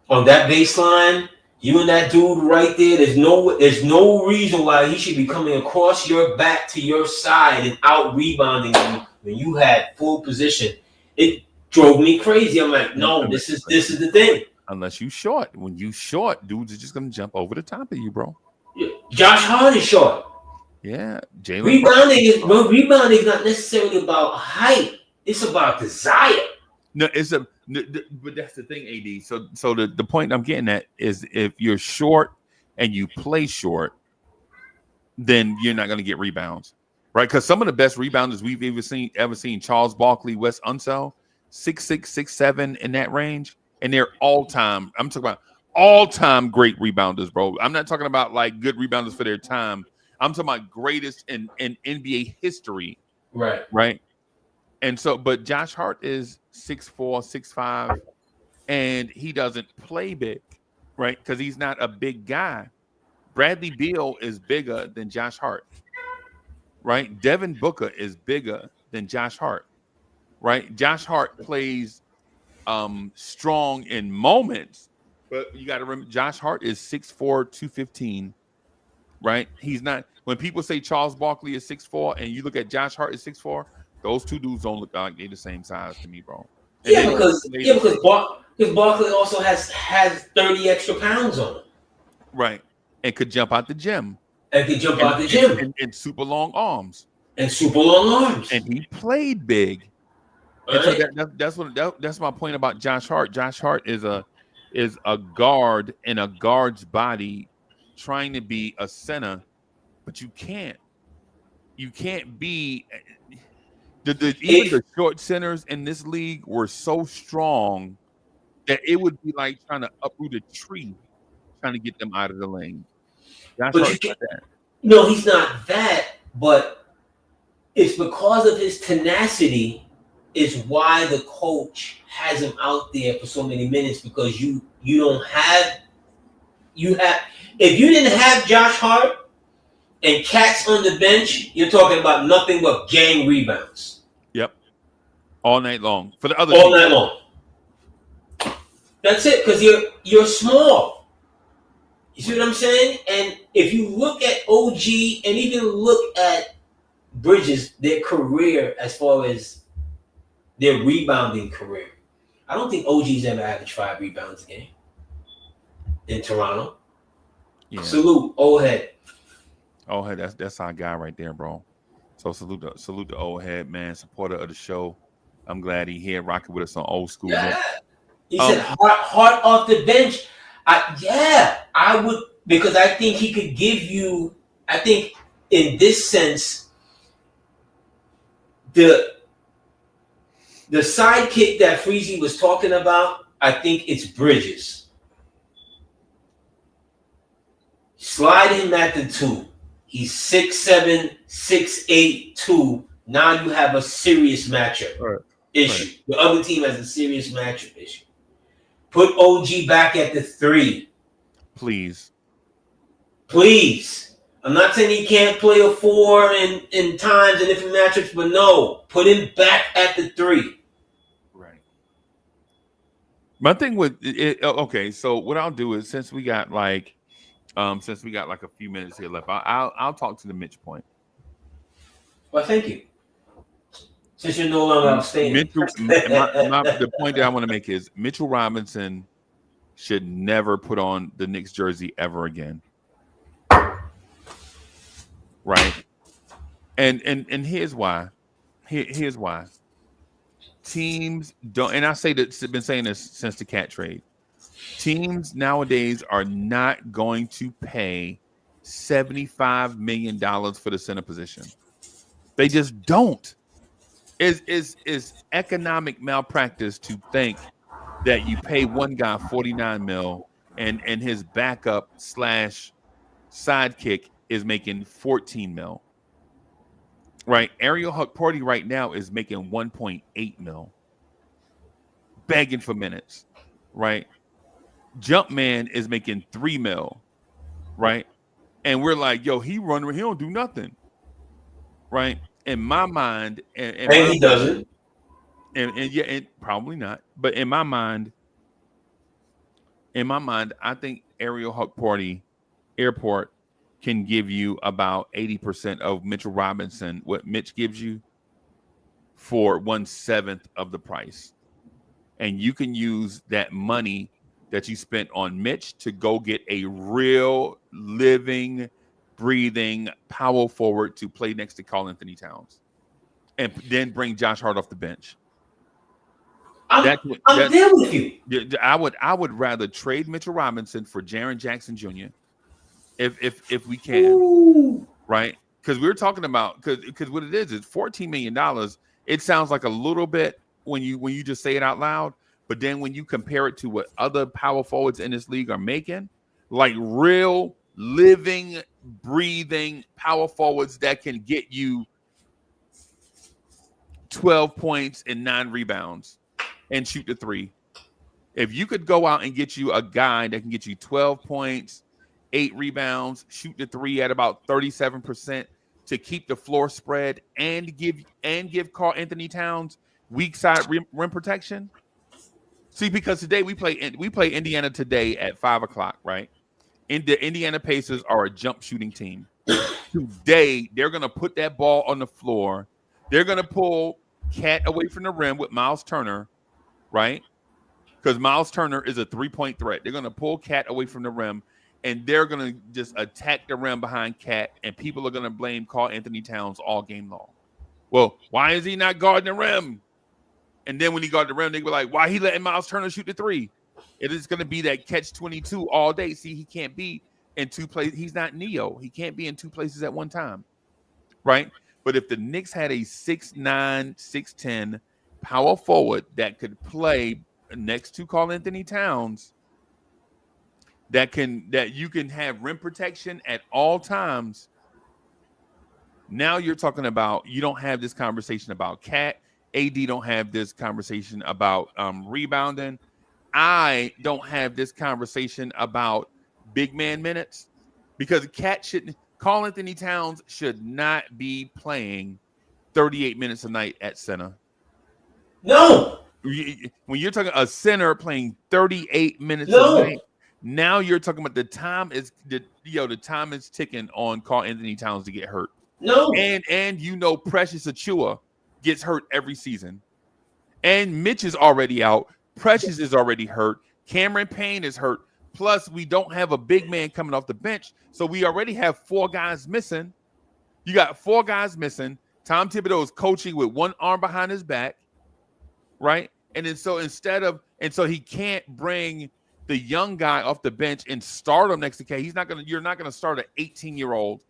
On that baseline, you and that dude right there, there's no reason why he should be coming across your back to your side and out-rebounding you when you had full position. It drove me crazy. I'm like, no, this is the thing. Unless you short. When you short, dudes are just going to jump over the top of you, bro. Josh Hart is short. Yeah. Rebounding is not necessarily about height. It's about desire. No, but that's the thing, AD. So the point I'm getting at is if you're short and you play short, then you're not going to get rebounds, right? Because some of the best rebounders we've ever seen, Charles Barkley, Wes Unseld, 6'6", 6'7", in that range, and they're all-time. I'm talking about all-time great rebounders, bro. I'm not talking about like good rebounders for their time. I'm talking about greatest in NBA history, right. And so, but Josh Hart is 6'4", 6'5", and he doesn't play big, right? Because he's not a big guy. Bradley Beal is bigger than Josh Hart, right? Devin Booker is bigger than Josh Hart, right? Josh Hart plays strong in moments, but you got to remember Josh Hart is 6'4", 215, right? He's not. When people say Charles Barkley is 6'4", and you look at Josh Hart is 6'4", those two dudes don't look like they're the same size to me, bro. And because Barkley also has 30 extra pounds on him. Right. And could jump out the gym. And super long arms. And he played big. Right. And so that's my point about Josh Hart. Josh Hart is a guard in a guard's body trying to be a center, but you can't. You can't be. Even the short centers in this league were so strong that it would be like trying to uproot a tree, trying to get them out of the lane. That's not that. No, he's not that, but it's because of his tenacity is why the coach has him out there for so many minutes, because if you didn't have Josh Hart and cats on the bench, you're talking about nothing but gang rebounds. Yep. All night long. For the other all night long. That's it, because you're small. You see what I'm saying? And if you look at OG and even look at Bridges, their career as far as their rebounding career, I don't think OG's ever averaged 5 rebounds a game in Toronto. Yeah. Salute, old head. Old head, that's our guy right there, bro. So salute the old head, man, supporter of the show. I'm glad he here rocking with us on Old School. Yeah. He said Hart off the bench. I would, because I think he could give you, I think in this sense, the sidekick that Freezy was talking about, I think it's Bridges. Slide him at the 2. He's 6'7", 6'8", 2. Now you have a serious matchup issue. Right. The other team has a serious matchup issue. Put OG back at the 3. Please. I'm not saying he can't play a 4 in times and different matchups, but no. Put him back at the 3. Right. My thing with it, okay, so what I'll do is since we got like a few minutes here left, I'll talk to the Mitch point. Well, thank you. Since you're no longer abstaining. The point that I want to make is Mitchell Robinson should never put on the Knicks jersey ever again. Right? And here's why. Here's why. Teams don't, and I say that, been saying this since the cat trade. Teams nowadays are not going to pay $75 million for the center position. They just don't. Is economic malpractice to think that you pay one guy $49 million and his backup / sidekick is making 14 mil. Right? Ariel Hukporty right now is making 1.8 mil. Begging for minutes. Right? Jumpman is making 3 mil. Right? And we're like, yo, he don't do nothing. Right? In my mind, And he doesn't. And yeah, probably not. But in my mind, I think Ariel Hukporty Airport can give you about 80% of Mitchell Robinson, what Mitch gives you, for 1/7 of the price. And you can use that money that you spent on Mitch to go get a real living, breathing power forward to play next to Karl Anthony Towns. And then bring Josh Hart off the bench. I'm there with you. I would rather trade Mitchell Robinson for Jaren Jackson Jr. if we can. Ooh. Right? Because we were talking about because what it is $14 million. It sounds like a little bit when you just say it out loud, but then when you compare it to what other power forwards in this league are making, like real living, breathing power forwards that can get you 12 points and 9 rebounds and shoot the three. If you could go out and get you a guy that can get you 12 points, 8 rebounds, shoot the three at about 37% to keep the floor spread and give Karl Anthony Towns weak side rim protection. See, because today we play Indiana today at 5:00, right? The Indiana Pacers are a jump shooting team. Today they're gonna put that ball on the floor. They're gonna pull Cat away from the rim with Miles Turner, right? Because Miles Turner is a 3-point threat. They're gonna pull Cat away from the rim. And they're going to just attack the rim behind Cat, and people are going to blame Karl Anthony Towns all game long. Well, why is he not guarding the rim? And then when he guarded the rim, they were like, why he letting Miles Turner shoot the three? It is going to be that catch-22 all day. See, he can't be in two places. He's not Neo. He can't be in two places at one time, right? But if the Knicks had a 6'9", 6'10" power forward that could play next to Karl Anthony Towns, that you can have rim protection at all times. Now you're talking about you don't have this conversation about Cat. AD don't have this conversation about rebounding. I don't have this conversation about big man minutes because Karl Anthony Towns should not be playing 38 minutes a night at center. No. When you're talking a center playing 38 minutes a night, now you're talking about the time is ticking on Karl Anthony Towns to get hurt. No. And Precious Achiuwa gets hurt every season. And Mitch is already out. Precious is already hurt. Cameron Payne is hurt. Plus, we don't have a big man coming off the bench. So we already have 4 guys missing. You got 4 guys missing. Tom Thibodeau is coaching with one arm behind his back. Right? And then so he can't bring the young guy off the bench and start him next to K. You're not gonna start an 18-year-old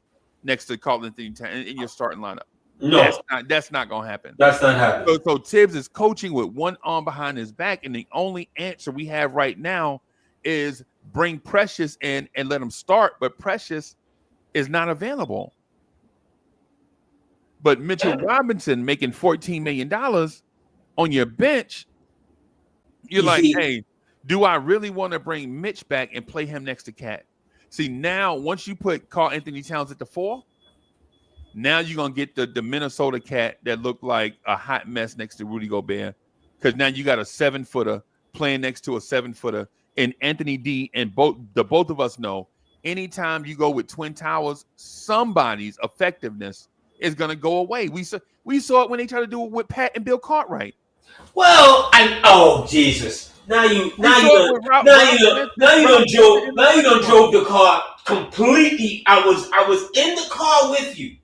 next to Karl Anthony Towns in your starting lineup. No, that's not gonna happen. That's not happening. So Tibbs is coaching with one arm behind his back, and the only answer we have right now is bring Precious in and let him start. But Precious is not available. But Mitchell Robinson making $14 million on your bench, hey. Do I really want to bring Mitch back and play him next to Cat? See, now once you put Karl Anthony Towns at the 4, now you're going to get the Minnesota Cat that looked like a hot mess next to Rudy Gobert. Because now you got a 7-footer playing next to a 7-footer. And Anthony D and both of us know anytime you go with Twin Towers, somebody's effectiveness is going to go away. We saw it when they tried to do it with Pat and Bill Cartwright. Well, Jesus. Now you done drove the car completely. I was in the car with you,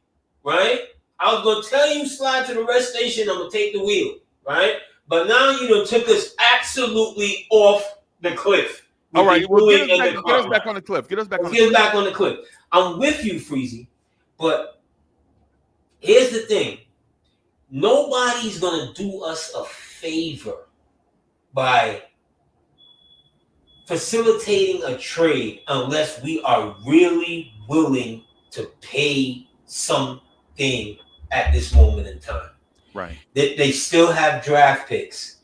right? I was gonna tell you slide to the rest station. I'm gonna take the wheel, right? But now you done took us absolutely off the cliff. All right, well, get us back on the cliff. Get us back on the cliff. I'm with you, Freezy, but here's the thing: nobody's gonna do us a favor by facilitating a trade unless we are really willing to pay something at this moment in time. Right. They still have draft picks.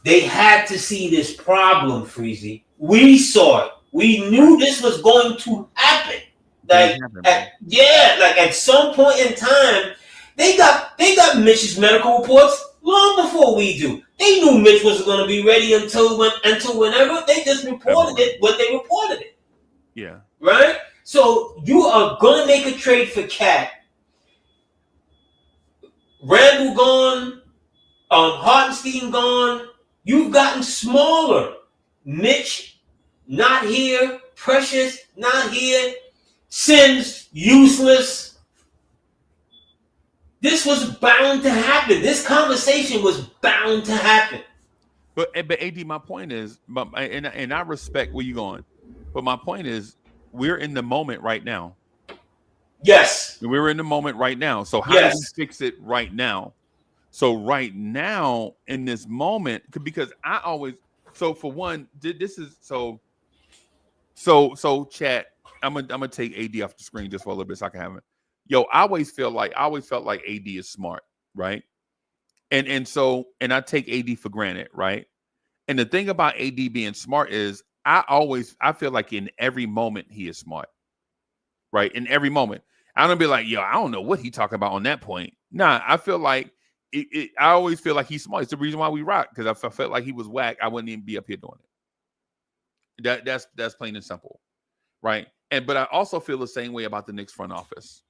They had to see this problem, Freezy. We saw it. We knew this was going to happen. Things Like happen, bro. like at some point in time, they got Mitch's medical reports long before we do. They knew Mitch wasn't going to be ready until whenever. They just reported February. it when they reported it. Yeah. Right? So you are going to make a trade for Cat. Randall gone. Hartenstein gone. You've gotten smaller. Mitch not here. Precious not here. Sims useless. This was bound to happen. This conversation was bound to happen. But AD, my point is, and I respect where you're going, but my point is, we're in the moment right now. Yes. We're in the moment right now. So how do we Yes. fix it right now? So right now, in this moment, because I always, so for one, this is so chat. I'm gonna take AD off the screen just for a little bit so I can have it. Yo, I always felt like AD is smart, right? And I take AD for granted, right? And the thing about AD being smart is I feel like in every moment he is smart, right? In every moment. I don't be like, yo, I don't know what he talking about on that point. Nah, I feel like I always feel like he's smart. It's the reason why we rock, because if I felt like he was whack, I wouldn't even be up here doing it. That's plain and simple, right? But I also feel the same way about the Knicks front office.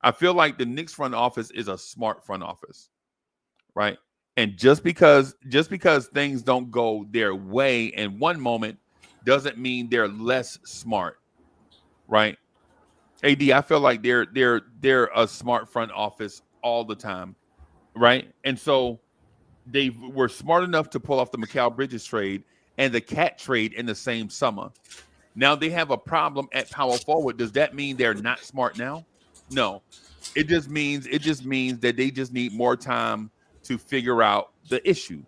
I feel like the Knicks front office is a smart front office, right? And just because things don't go their way in one moment doesn't mean they're less smart, right? AD, I feel like they're a smart front office all the time, right? And so they were smart enough to pull off the Mikal Bridges trade and the Cat trade in the same summer. Now they have a problem at power forward. Does that mean they're not smart now? No. It just means that they just need more time to figure out the issue,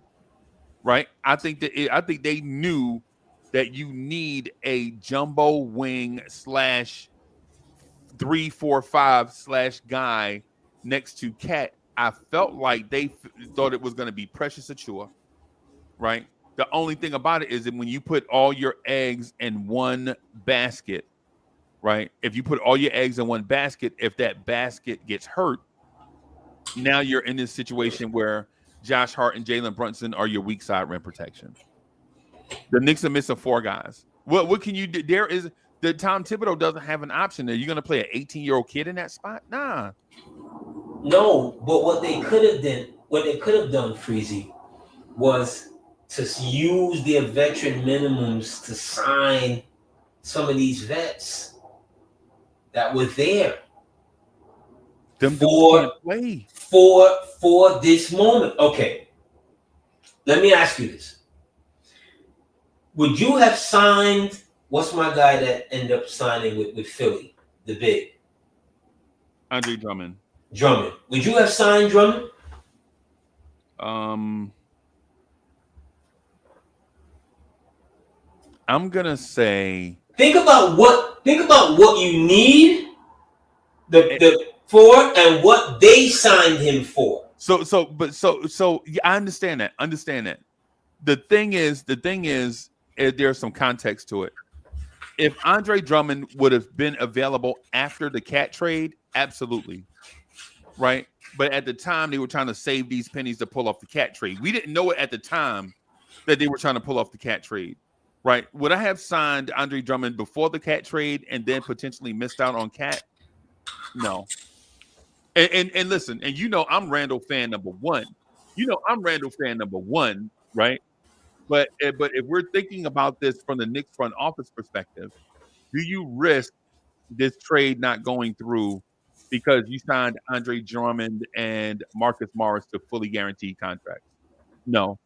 right? I think they knew that you need a jumbo wing slash 3-4-5 slash guy next to Cat. I felt like they thought it was going to be Precious Achua, right? The only thing about it is that when you put all your eggs in one basket, right? If you put all your eggs in one basket, if that basket gets hurt, now you're in this situation where Josh Hart and Jalen Brunson are your weak side rim protection. The Knicks are missing 4 guys. What can you do? There is the Tom Thibodeau doesn't have an option there. You're going to play an 18-year-old kid in that spot? Nah. No, but what they could have done, Freezy, was to use their veteran minimums to sign some of these vets that were there Them for play. for this moment. Okay, let me ask you this: would you have signed? What's my guy that ended up signing with Philly, the big Andre Drummond. Drummond? Would you have signed Drummond? I'm gonna say Think about what you need the for and what they signed him for. So yeah, I understand that. The thing is, there's some context to it. If Andre Drummond would have been available after the Cat trade, absolutely, right? But at the time, they were trying to save these pennies to pull off the Cat trade. We didn't know it at the time that they were trying to pull off the Cat trade, right? Would I have signed Andre Drummond before the Cat trade and then potentially missed out on Cat? No. And listen, and I'm Randall fan number one. I'm Randall fan number one, right? But if we're thinking about this from the Knicks front office perspective, do you risk this trade not going through because you signed Andre Drummond and Marcus Morris to fully guaranteed contracts? No,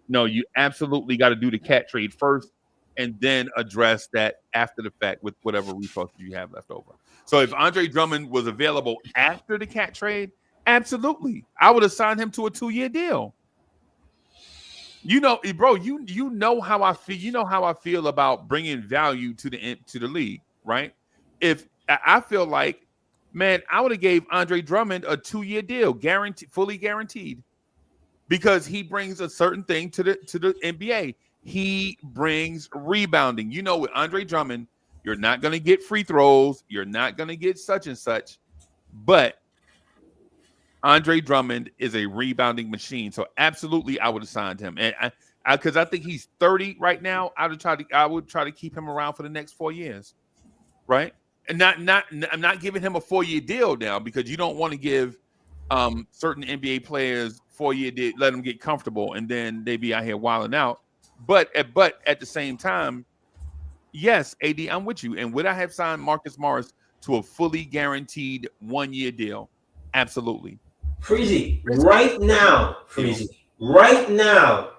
you absolutely got to do the Cat trade first and then address that after the fact with whatever resources you have left over. So if Andre Drummond was available after the Cat trade, absolutely, I would have signed him to a 2-year deal. Bro, you know how I feel. You know how I feel about bringing value to the league, right? If I feel like, man, I would have gave Andre Drummond a 2-year deal, guaranteed, fully guaranteed, because he brings a certain thing to the NBA. He brings rebounding. With Andre Drummond, you're not going to get free throws, you're not going to get such and such, but Andre Drummond is a rebounding machine. So absolutely, I would have signed him, and because I think he's 30 right now. I would try to keep him around for the next 4 years, right? And I'm not giving him a 4-year deal now, because you don't want to give certain NBA players 4-year deal, let them get comfortable, and then they be out here wilding out. But at the same time, yes, AD, I'm with you. And would I have signed Marcus Morris to a fully guaranteed 1-year deal? Absolutely. Freezy, right now,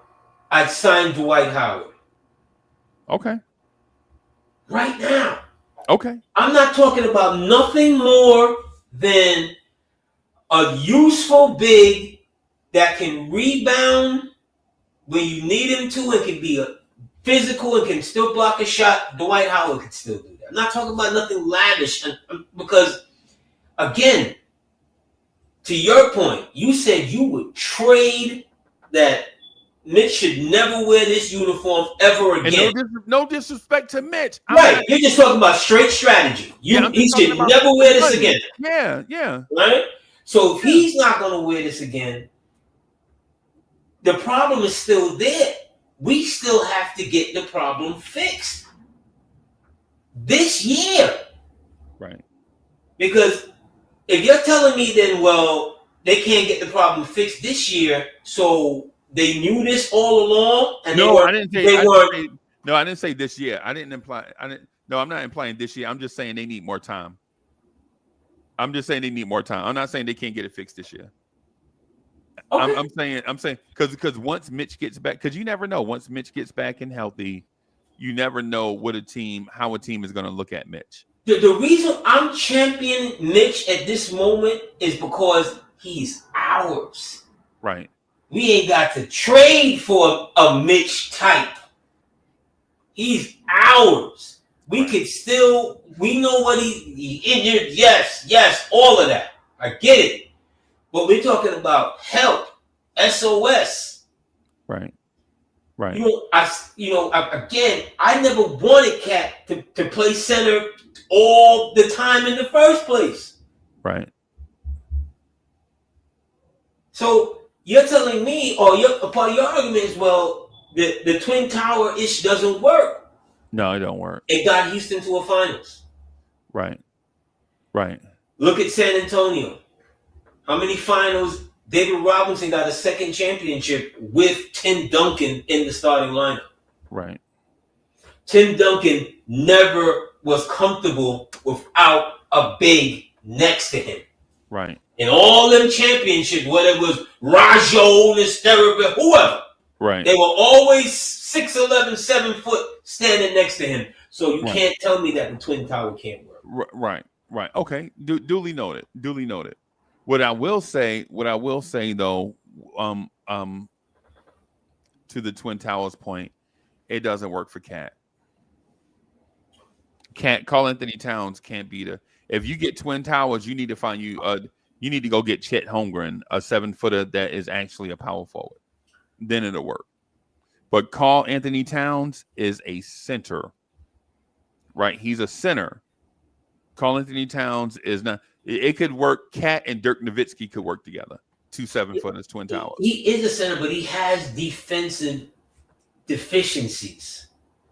I'd sign Dwight Howard. Okay. Right now. Okay. I'm not talking about nothing more than a useful big that can rebound when you need him to, and can be a physical and can still block a shot. Dwight Howard can still do that. I'm not talking about nothing lavish, because, again, to your point, you said you would trade that Mitch should never wear this uniform ever again. And no disrespect to Mitch. Right. You're just talking about straight strategy. He should never wear this again. Yeah. Right? So if he's not going to wear this again, the problem is still there. We still have to get the problem fixed this year. Right. Because if you're telling me then, well, they can't get the problem fixed this year, so they knew this all along, and I didn't say this year. I'm not implying this year. I'm just saying they need more time. I'm not saying they can't get it fixed this year. Okay. I'm saying because once Mitch gets back, because you never know. Once Mitch gets back and healthy, you never know how a team is going to look at Mitch. The reason I'm championing Mitch at this moment is because he's ours. Right. We ain't got to trade for a Mitch type. He's ours. We could still, we know what he injured. Yes, all of that. I get it. But we're talking about help, SOS. Right. Again, I never wanted Cat to play center all the time in the first place. Right. So you're telling me, or a part of your argument is, well, the Twin Tower ish doesn't work. No, it don't work. It got Houston to a finals. Right. Look at San Antonio. How many finals? David Robinson got a second championship with Tim Duncan in the starting lineup. Right. Tim Duncan never was comfortable without a big next to him. Right. In all them championships, whether it was Rajon, Nesterov, whoever, right, they were always 6'11", 7 foot standing next to him. So you can't tell me that the Twin Tower can't work. Right. Okay. Duly noted. What I will say though, to the Twin Towers point, it doesn't work for Cat. Karl Anthony Towns can't beat her. If you get Twin Towers, you need to you need to go get Chet Holmgren, a 7-footer that is actually a power forward. Then it'll work. But Karl Anthony Towns is a center, right? He's a center. Karl Anthony Towns is not. It could work. Cat and Dirk Nowitzki could work together. 2 7-footers, Twin Towers. He is a center, but he has defensive deficiencies,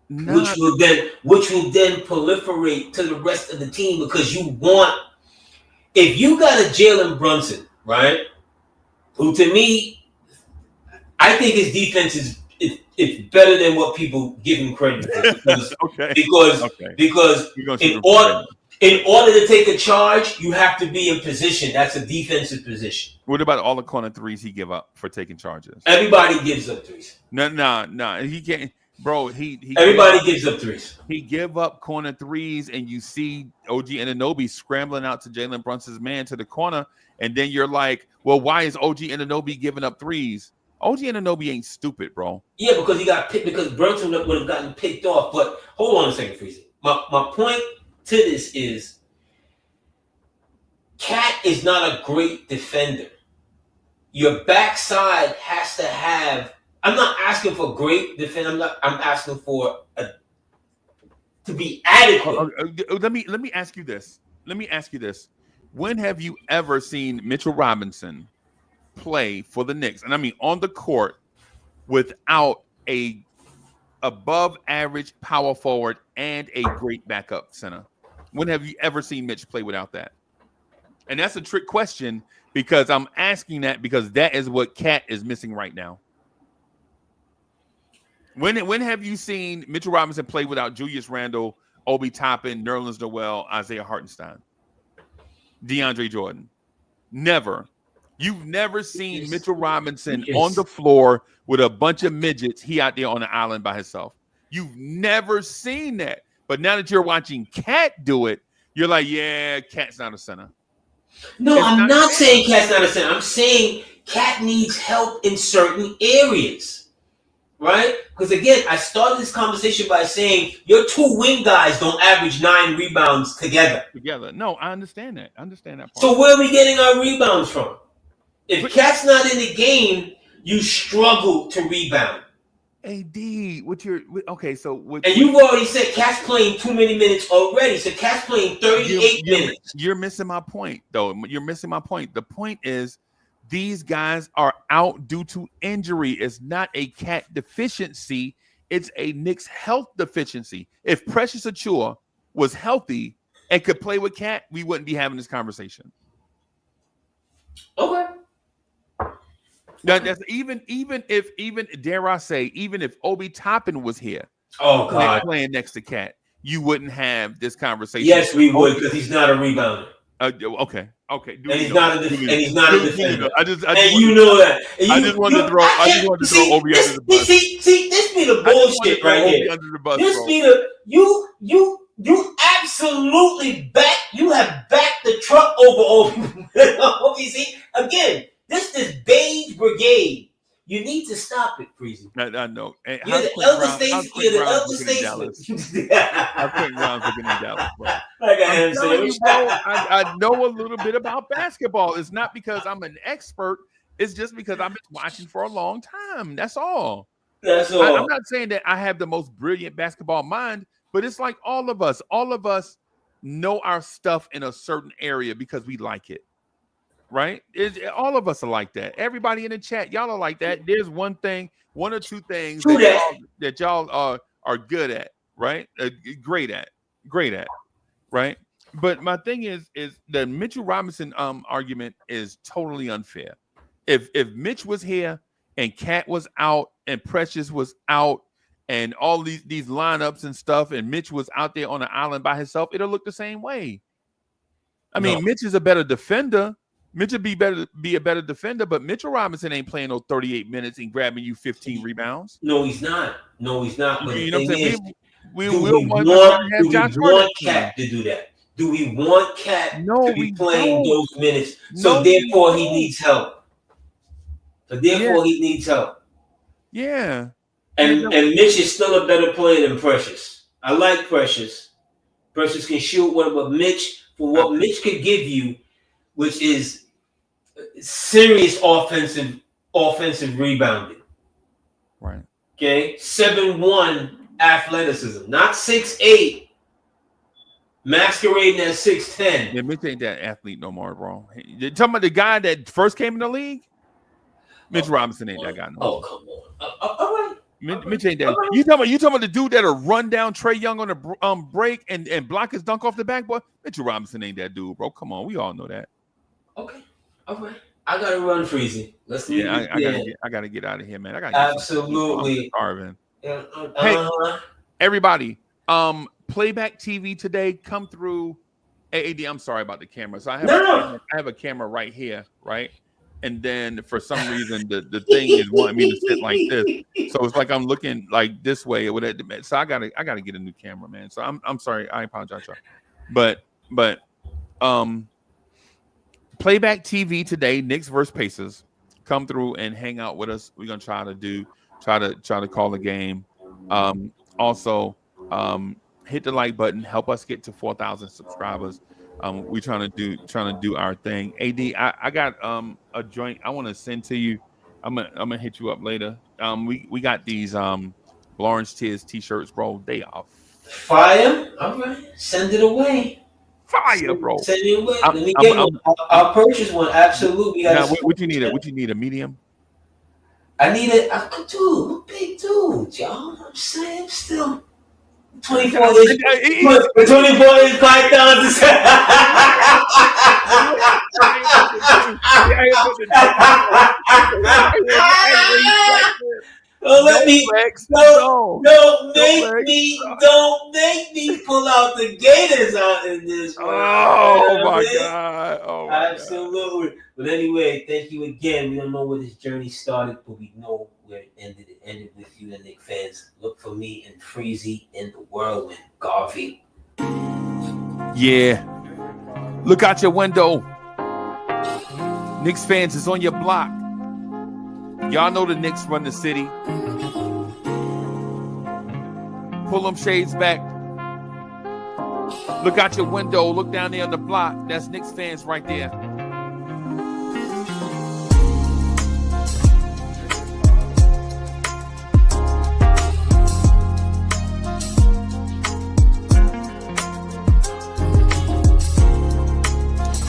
which will then proliferate to the rest of the team, because you want, if you got a Jalen Brunson, right, who to me, I think his defense is better than what people give him credit for. Because in order to take a charge, you have to be in position. That's a defensive position. What about all the corner threes he give up for taking charges? Everybody gives up threes. No. He can't, bro. Everybody gives up threes. He give up corner threes, and you see OG Anunoby scrambling out to Jalen Brunson's man to the corner, and then you're like, well, why is OG Anunoby giving up threes? OG Anunoby ain't stupid, bro. Yeah, because he got picked, because Brunson would have gotten picked off. But hold on a second, Freezy. My point to this is Cat is not a great defender. Your backside has to have. I'm not asking for great defense. I'm asking for to be adequate. Let me ask you this. When have you ever seen Mitchell Robinson play for the Knicks? And I mean on the court without a above average power forward and a great backup center. When have you ever seen Mitch play without that? And that's a trick question because I'm asking that because that is what Cat is missing right now. When have you seen Mitchell Robinson play without Julius Randle, Obi Toppin, Nerlens Noel, Isaiah Hartenstein, DeAndre Jordan? Never. You've never seen Mitchell Robinson on the floor with a bunch of midgets. He out there on the island by himself. You've never seen that. But now that you're watching Cat do it, you're like, yeah, Cat's not a center. No, I'm not saying Cat's not a center. I'm saying Cat needs help in certain areas. Right? Because again, I started this conversation by saying your two wing guys don't average 9 rebounds together. No, I understand that. I understand that part. So where are we getting our rebounds from? If Cat's not in the game, you struggle to rebound. AD, and you've already said Cat's playing too many minutes already. So Cat's playing 38 minutes. You're missing my point, though. You're missing my point. The point is, these guys are out due to injury. It's not a Cat deficiency. It's a Knicks health deficiency. If Precious Achiuwa was healthy and could play with Cat, we wouldn't be having this conversation. Okay. Now, that's even dare I say, even if Obi Toppin was here, playing next to Cat, you wouldn't have this conversation. Yes, we would, because he's not a rebounder. Okay. And he's not a defender. I just you know that. I just wanted to throw Obi under the bus. See, this be the bullshit right here. This be the you absolutely have backed the truck over Obi. See, again, this is Beige Brigade. You need to stop it, Freezy. I know. You're the elder statesman. I'm putting Brown's looking in Dallas, bro. I know a little bit about basketball. It's not because I'm an expert. It's just because I've been watching for a long time. That's all. That's all. I'm not saying that I have the most brilliant basketball mind, but it's like all of us know our stuff in a certain area because we like it. Right? All of us are like that. Everybody in the chat, y'all are like that. There's one or two things that y'all are good at, right? Great at, right? But my thing is the Mitchell Robinson argument is totally unfair. If Mitch was here and Cat was out and Precious was out and all these lineups and stuff, and Mitch was out there on the island by himself, it'll look the same way. I mean, Mitch is a better defender. Mitch would be a better defender, but Mitchell Robinson ain't playing no 38 minutes and grabbing you 15 rebounds. No, he's not. But you know what I'm saying? We want Cat to do that. Do we want Cat to be playing those minutes? So therefore, he needs help. He needs help. Yeah. And Mitch is still a better player than Precious. I like Precious. Precious can shoot but Mitch, for what Mitch could give you, which is serious offensive rebounding. Right. Okay. 7'1" athleticism, not 6'8", masquerading at 6'10". Yeah, Mitch ain't that athlete no more, bro. You're talking about the guy that first came in the league? Mitch Robinson ain't that guy no more. Oh, come on. All right. Mitch ain't that. Right. You talking about the dude that'll run down Trae Young on the break and block his dunk off the backboard? Mitchell Robinson ain't that dude, bro. Come on, we all know that. Okay. All right. I gotta run, Freezy. Let's see. Yeah, I gotta get out of here, man. I gotta absolutely starving. Hey, everybody, playback TV today. Come through. AD, I'm sorry about the camera. So I have a camera right here, right? And then for some reason the thing is wanting me to sit like this. So it's like I'm looking like this way. So I gotta get a new camera, man. So I'm sorry. I apologize, but playback TV today, Knicks versus Pacers. come through and hang out with us. We're gonna try to call the game. Also, hit the like button. Help us get to 4,000 subscribers. We're trying to do our thing. AD, I got a joint I want to send to you. I'm gonna hit you up later. We got these Lawrence Tears t-shirts, bro. They are fire. All right, send it away. Fire, bro. Send it away. Let me get one. I'll purchase one. Absolutely. Now, what you need? What you need? A medium? I need it. I'm a big dude, y'all. I'm saying, still 24 inch. 24 inch pythons. Don't make me pull out the gators out in this one. Oh my God. Oh my Absolutely. God. But anyway, thank you again. We don't know where this journey started, but we know where it ended. It ended with you, the Knicks fans. Look for me and Freezy in the whirlwind. Garvey. Yeah. Look out your window. Knicks fans is on your block. Y'all know the Knicks run the city. Pull them shades back. Look out your window. Look down there on the block. That's Knicks fans right there.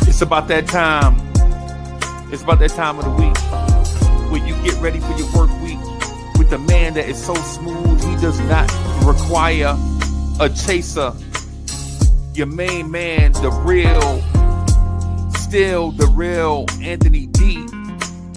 It's about that time. It's about that time of the week where you get ready for your work week with the man that is so smooth he does not require a chaser. Your main man, the real Anthony